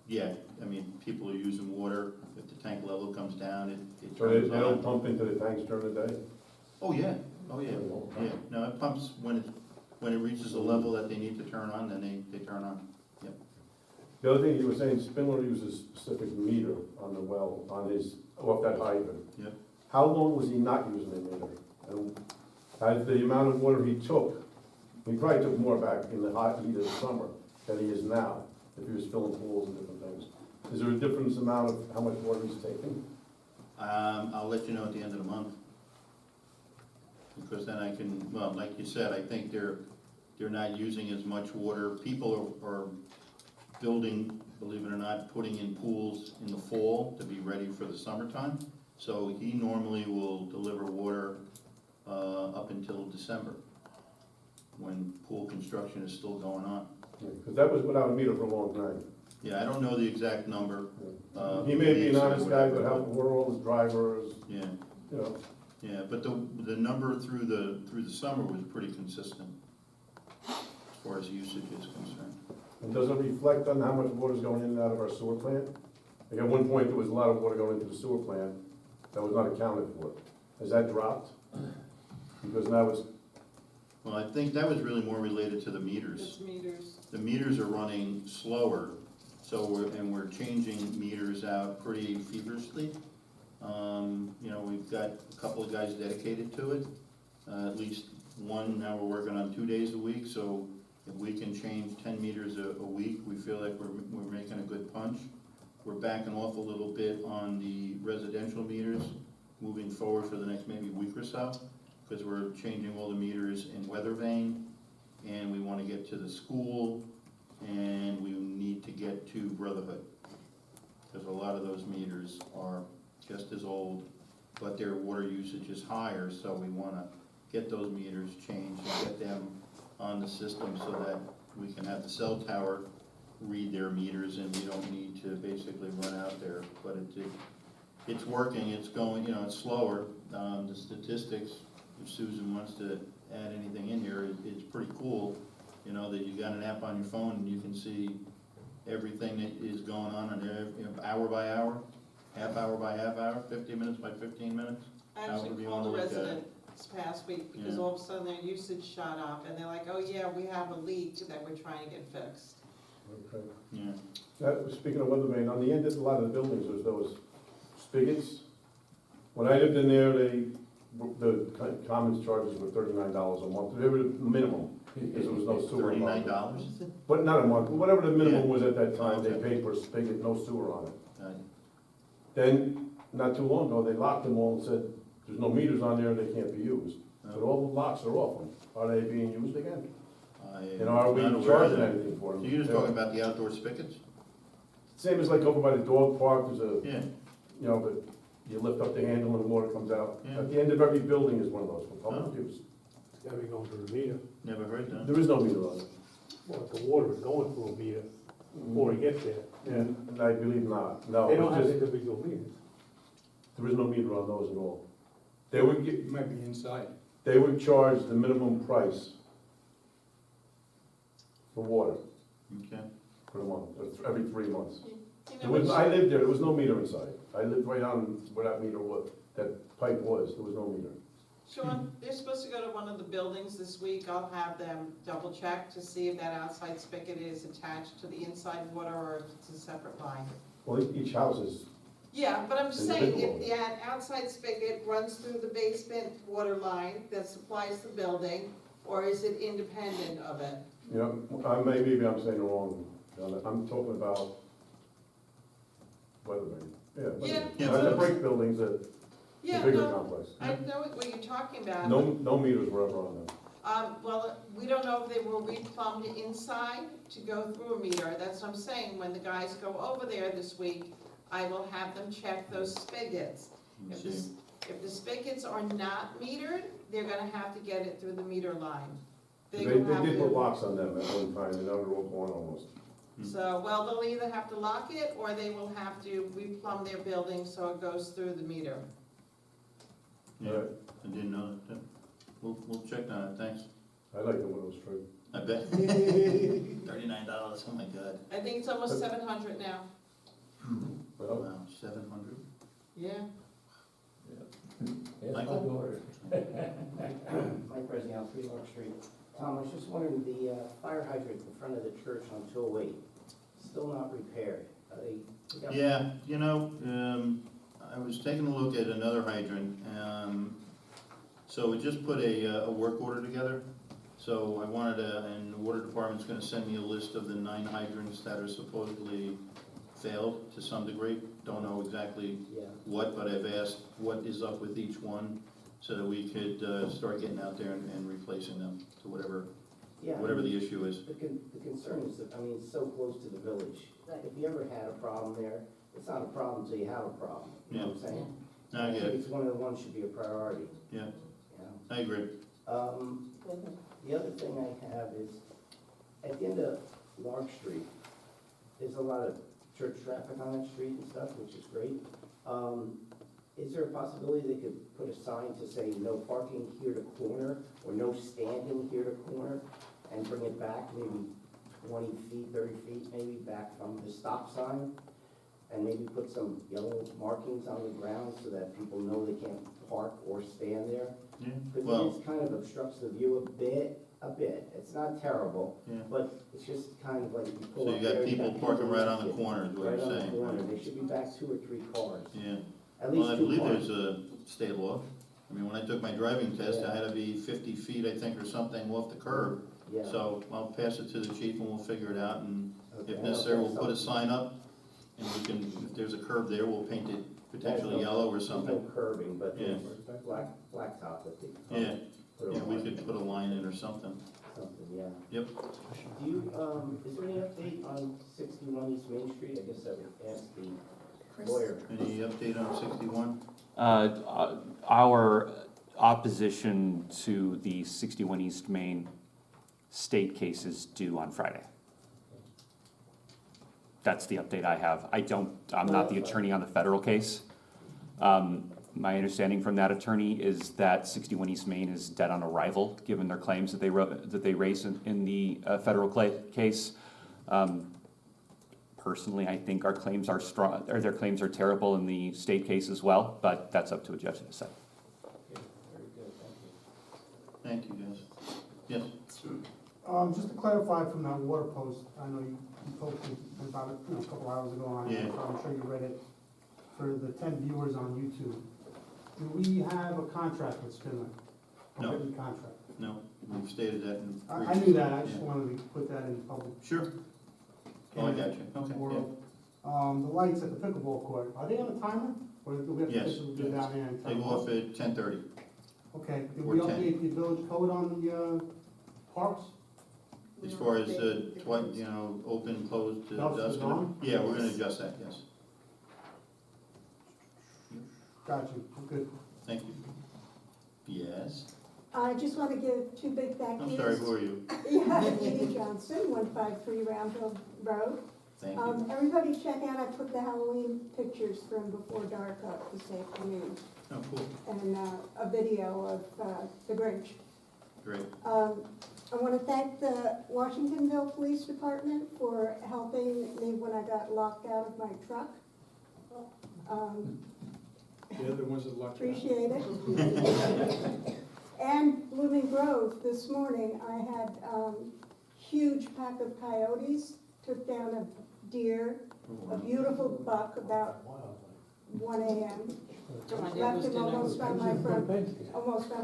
yeah, I mean, people are using water. If the tank level comes down, it So they turns don't on. pump into the tanks during the day? Oh, yeah, oh, yeah, yeah. No, it pumps when it reaches a level that they need to turn on, then they turn on. The other thing you were saying, Spindler uses a specific meter on the well, on his, off that hydrant. Yep. How long was he not using the meter? And has the amount of water he took, he probably took more back in the hot heat of the summer than he is now, if he was filling pools and different things. Is there a difference amount of how much water he's taking? I'll let you know at the end of the month. Because then I can, well, like you said, I think they're not using as much water. People are building, believe it or not, putting in pools in the fall to be ready for the summertime. So he normally will deliver water up until December, when pool construction is still going on. Because that was without a meter for a long time. Yeah, I don't know the exact number. He may be an days or honest guy, but whatever, help order all his drivers, Yeah, you know. yeah, but the number through the summer was pretty consistent as far as usage is concerned. And does it reflect on how much water's going in and out of our sewer plant? Like at one point, there was a lot of water going into the sewer plant that was not accounted for. Has that dropped? Because now it's, Well, I think that was really more related to the meters. It's meters. The meters are running slower, so we're changing meters out pretty feverishly. You know, we've got a couple of guys dedicated to it, at least one, now we're working on 2 days a week, so if we can change 10 meters a week, we feel like we're making a good punch. We're backing off a little bit on the residential meters, moving forward for the next maybe week or so, because we're changing all the meters in Weather Vane, and we want to get to the school, and we need to get to Brotherhood. Because a lot of those meters are just as old, but their water usage is higher, so we want to get those meters changed and get them on the system so that we can have the cell tower read their meters and we don't need to basically run out there. But it's working, it's going, you know, it's slower. The statistics, if Susan wants to add anything in here, it's pretty cool, you know, that you got an app on your phone and you can see everything that is going on there, you know, hour by hour, half hour by half hour, 15 minutes by 15 minutes. I However actually you called a wanna look at it. resident this past week because Yeah. all of a sudden their usage shot up and they're like, oh yeah, we have a leak that we're trying to get fixed. okay. Yeah, Speaking of weather vane, on the end of a lot of the buildings, there's those spigots. When I lived in there, the commons charges were $39 a month. They were the minimum, because there was no sewer. involved. $39? But not a month, but whatever the minimum Yeah. was at that time, they Okay. paid for a spigot, no sewer on it. Uh, Then, not too long ago, they locked them all and said, there's no meters on there, they can't be used. But all the locks are off them. Are they being used again? And are we not aware of charging that. anything for them? So you're just talking about the outdoor spigots? Same as like over by the dog park, there's a, Yeah, you know, but you lift up the handle and the water comes out. Yeah. At the end of every building is one of those for public Oh. use. It's gotta be going through the meter. never heard that. There is no meter on it. Well, the water is going through a meter before it gets there. And I believe not, no. They don't it's have just- individual meters. There is no meter on those at all. They would get, It might be inside. they would charge the minimum price for water Okay. for the month, every 3 months. You There know, was, I lived there was no meter inside. I lived right on where that meter was, that pipe was, there was no meter. Sean, they're supposed to go to one of the buildings this week. I'll have them double check to see if that outside spigot is attached to the inside water or if it's a separate line. Well, each house is, Yeah, but I'm just saying, if Individual. that outside spigot runs through the basement water line that supplies the building, or is it independent of it? you know, maybe I'm saying it wrong. I'm talking about weather vane. Yeah. weather Yeah, vane. yeah, Not the but- brick buildings, the Yeah, bigger no, complex. I know what you're talking about. No meters were ever on them. Well, we don't know if they were replumbed inside to go through a meter. That's what I'm saying. When the guys go over there this week, I will have them check those spigots. Let If me the, see. if the spigots are not metered, they're gonna have to get it through the meter line. They will have did put to, locks on them at one time, and now they're all gone almost. so, well, they'll either have to lock it, or they will have to replumb their building so it goes through the meter. Yeah, Right. I didn't know that. We'll check on it, thanks. I like it when it was true. I bet. $39, oh my God. I think it's almost 700 now. Well, Wow, 700? Yeah. Michael? Mike Resniak, 3 Lark Street. Tom, I was just wondering, the fire hydrant in front of the church on 208, still not repaired. Are they? Yeah, you know, I was taking a look at another hydrant, so we just put a work order together. So I wanted to, and the water department's gonna send me a list of the 9 hydrants that are supposedly failed to some degree. Don't know exactly Yeah. what, but I've asked what is up with each one, so that we could start getting out there and replacing them to whatever Yeah. the issue is. The concern is that, I mean, it's so close to the village. Right. If you ever had a problem there, it's not a problem until you have a problem. You know what I'm saying? I get think it, it's one of the ones should be a priority, yeah, you know? I agree. The other thing I have is, at the end of Lark Street, there's a lot of church traffic on that street and stuff, which is great. Is there a possibility they could put a sign to say no parking here to corner, or no standing here to corner, and bring it back maybe 20 feet, 30 feet, maybe back from the stop sign? And maybe put some yellow markings on the ground so that people know they can't park or stand there? Yeah, Because well, it kind of obstructs the view a bit. It's not terrible, yeah. but it's just kind of like you pull So up you there. got people parking right on the looking. corner, is what Right you're on the saying? corner. They should be back 2 or 3 cars. Yeah. At Well, least I 2 believe cars. there's a state law. I mean, when I took my driving test, I had to be 50 feet, I think, or something off the curb. Yeah. So I'll pass it to the chief and we'll figure it out, and Okay, if I don't necessary, think we'll put a so. sign up, and we can, if there's a curb there, we'll paint it potentially There's no- yellow or there's something. no curbing, but Yeah. there's blacktop that they could Yeah, put a yeah, we mark could in, put a line in or something. something, yeah. Yep. Do you, is there any update on 61 East Main Street? I guess I would ask the Chris? lawyer. Any update on 61? Our opposition to the 61 East Main state case is due on Friday. That's the update I have. I'm not the attorney on the federal case. My understanding from that attorney is that 61 East Main is dead on arrival, given their claims that they raised in the federal case. Personally, I think our claims are strong, or their claims are terrible in the state case as well, but that's up to a judge to decide. Okay, very good, thank you. Thank you, guys. Yes? Just to clarify from that water post, I know you told me about it, a couple hours ago on it, Yeah. so I'm sure you read it. For the 10 viewers on YouTube, do we have a contract with Spindler? A No. written contract? No, we've stated that in. I knew that, I just Yeah. wanted to put that in public. Sure. Oh, I got you. Okay, yeah. World. The lights at the pickleball court, are they on a timer? Or do we have to Yes, physically go yes. down there and They turn go them off at 10:30. Okay, did or we 10. update the village code on the parks? As far as, open, closed to Dusk dusk? is on? Yeah, we're gonna adjust that, yes. Got you, good. Thank you. Yes? I just want to give 2 big thank I'm yous. sorry, who are you? Yeah, Judy Johnson, 153 Roundhill Road. Thank you. Everybody check out, I put the Halloween pictures from before dark up this afternoon, Oh, cool. and a video of the Grinch. Great. I want to thank the Washingtonville Police Department for helping me when I got locked out of my truck. The other ones that locked you out. Appreciate it. And Blooming Grove, this morning, I had huge pack of coyotes, took down a deer, a beautiful buck about 1 AM. Left him almost on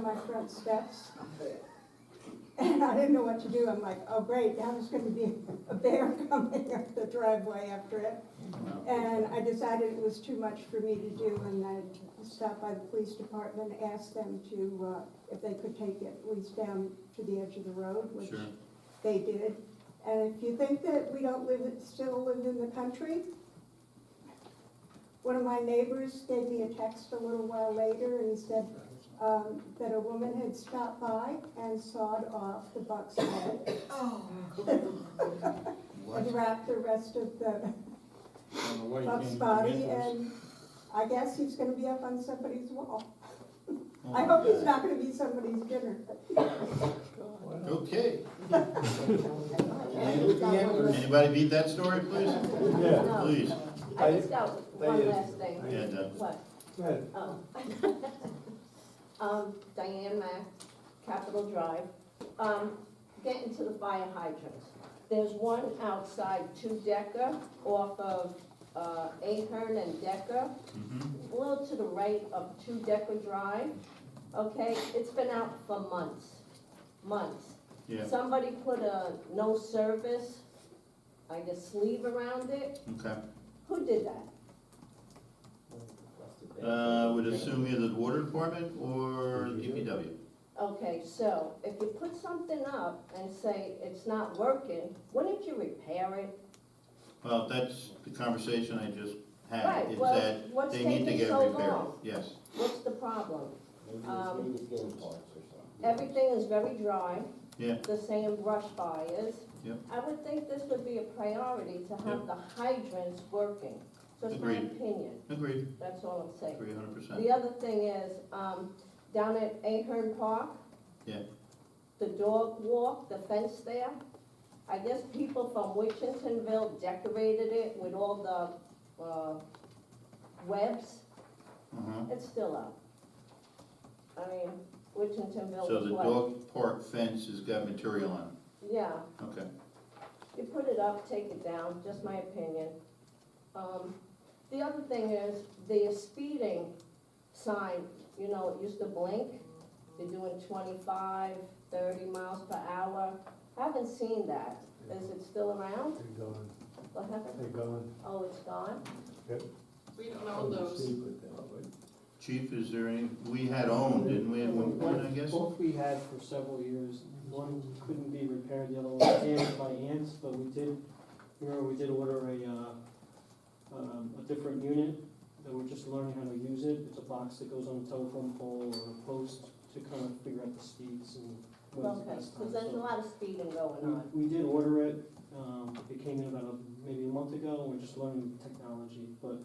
my front steps. And I didn't know what to do. I'm like, oh great, now there's gonna be a bear coming up the driveway after it. And I decided it was too much for me to do, and I stopped by the police department, asked them to, if they could take it at least down to the edge of the road, which Sure. they did. And if you think that we don't still live in the country, one of my neighbors gave me a text a little while later, and he said that a woman had stopped by and sawed off the buck's head and wrapped the rest of the I don't know why you buck's can't body, use those. and I guess he's gonna be up on somebody's wall. Oh, I hope he's not gonna be somebody's dinner. Okay. No, Anybody beat that story, please? Yeah. Please. I just got one last thing. Yeah, Deb. What? Go ahead. Diane Mack, Capitol Drive. Getting to the fire hydrants. There's one outside 2 Decker off of Ahern and Decker, Mhm. a little to the right of 2 Decker Drive. Okay, it's been out for months. Yeah, Somebody put a no service, I guess, sleeve around it. okay. Who did that? Would assume either the water department or DPW. Okay, so if you put something up and say it's not working, wouldn't you repair it? Well, that's the conversation I just had, Right, is well, that what's they need to taking get so repaired. long? Yes, What's the problem? Maybe it's getting parts or something. Everything is very dry, yeah, the same brush fires. Yep. I would think this would be a priority to have the hydrants working. Just my Agreed. opinion, Agreed, that's all I'm saying. 300%. The other thing is, down at Ahern Park. Yeah. The dog walk, the fence there, I guess people from Witchintonville decorated it with all the, webs. Uh-huh. It's still up. I mean, Witchintonville So was the what? dog park fence has got material on Yeah, it, okay. you put it up, take it down, just my opinion. The other thing is, the speeding sign, you know, it used to blink. They're doing 25, 30 miles per hour. Haven't seen that. Is it still around? They're gone, What happened? they're gone. Oh, it's gone? We don't know those. Chief, is there any, we had owned, didn't we, at one point, I guess? Both we had for several years. One couldn't be repaired, the other one was damaged by ants, but we did order a different unit that we're just learning how to use it. It's a box that goes on a telephone pole or a post to kind of figure out the speeds and when's the Okay, best time. because there's a So lot of speeding going on. we did order it, it came in about maybe a month ago, and we're just learning the technology. But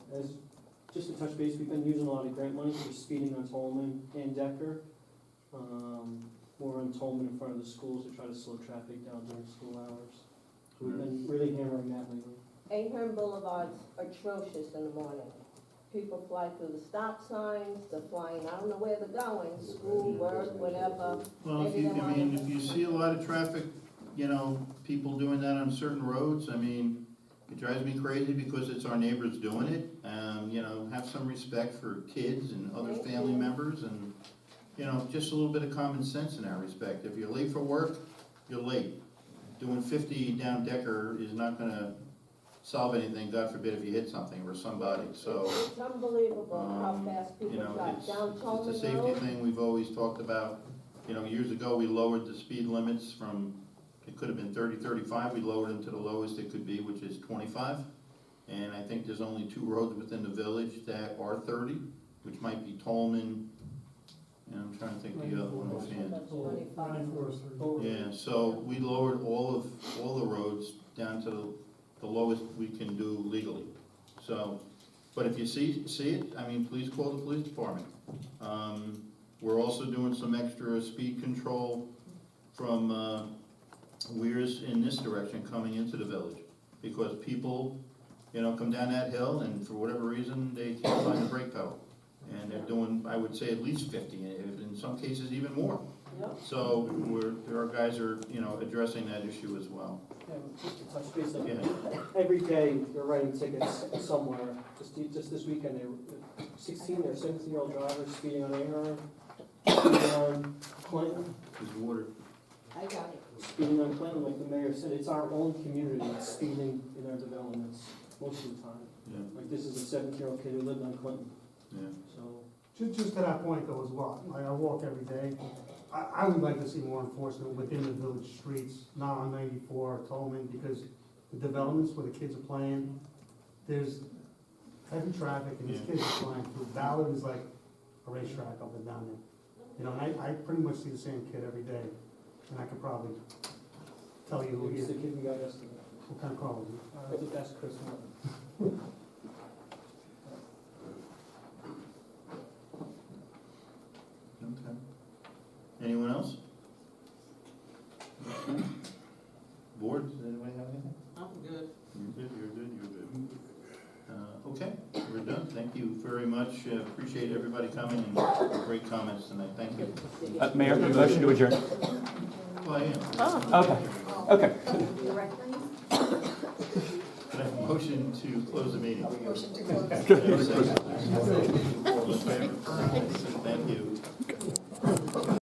just to touch base, we've been using a lot of grant money for speeding on Tolman and Decker. More on Tolman in front of the schools to try to slow traffic down during school hours. So we've been really hammering that lately. Ahern Boulevard's atrocious in the morning. People fly through the stop signs, they're flying, I don't know where they're going, school, work, whatever. Well, if Maybe you, they I mean, wanna- if you see a lot of traffic, you know, people doing that on certain roads, I mean, it drives me crazy because it's our neighbors doing it. You know, have some respect for kids and other Thank family you. members and, you know, just a little bit of common sense in that respect. If you're late for work, you're late. Doing 50 down Decker is not gonna solve anything, God forbid if you hit something or somebody, so. It's unbelievable how fast You people know, drive down it's a Tolman safety Road. thing we've always talked about. You know, years ago, we lowered the speed limits from, it could have been 30, 35, we lowered them to the lowest it could be, which is 25. And I think there's only 2 roads within the village that are 30, which might be Tolman, and I'm trying to think the other one offhand. That's 25. 94 is 30. Yeah, so we lowered all the roads down to the lowest we can do legally. So, but if you see it, I mean, please call the police department. We're also doing some extra speed control from Weirs in this direction coming into the village. Because people, you know, come down that hill and for whatever reason, they can't find the brake pedal. And they're doing, I would say, at least 50, in some cases even more. Yep. So our guys are, you know, addressing that issue as well. Yeah, just to touch base, like, Yeah. every day they're writing tickets somewhere. Just this weekend, they were 16 or 17-year-old drivers speeding on Ahern, speeding on Clinton, There's water. I got it. speeding on Clinton, like the mayor said, it's our own community that's speeding in our developments most of the time. Yeah, Like, this is a 17-year-old kid who lived on Clinton, yeah. so. Just to that point though as well, like I walk every day, I would like to see more enforcement within the village streets, not on 94 or Tolman, because the developments where the kids are playing, there's heavy traffic and these Yeah. kids are flying through. Ballard is like a racetrack up and down there. You know, and I pretty much see the same kid every day, and I could probably tell you who he It's is, the kid we got yesterday. what kind of car was it? I think that's Chris Martin. Okay. Anyone else? Okay. Board, does anybody have anything? I'm good. You're good. Okay, we're done. Thank you very much. Appreciate everybody coming and great comments tonight. Thank you. Mayor, motion to adjourn. Well, I am. Okay. Directly, Can I have a motion to close the meeting? motion to close. All in favor? Thank you.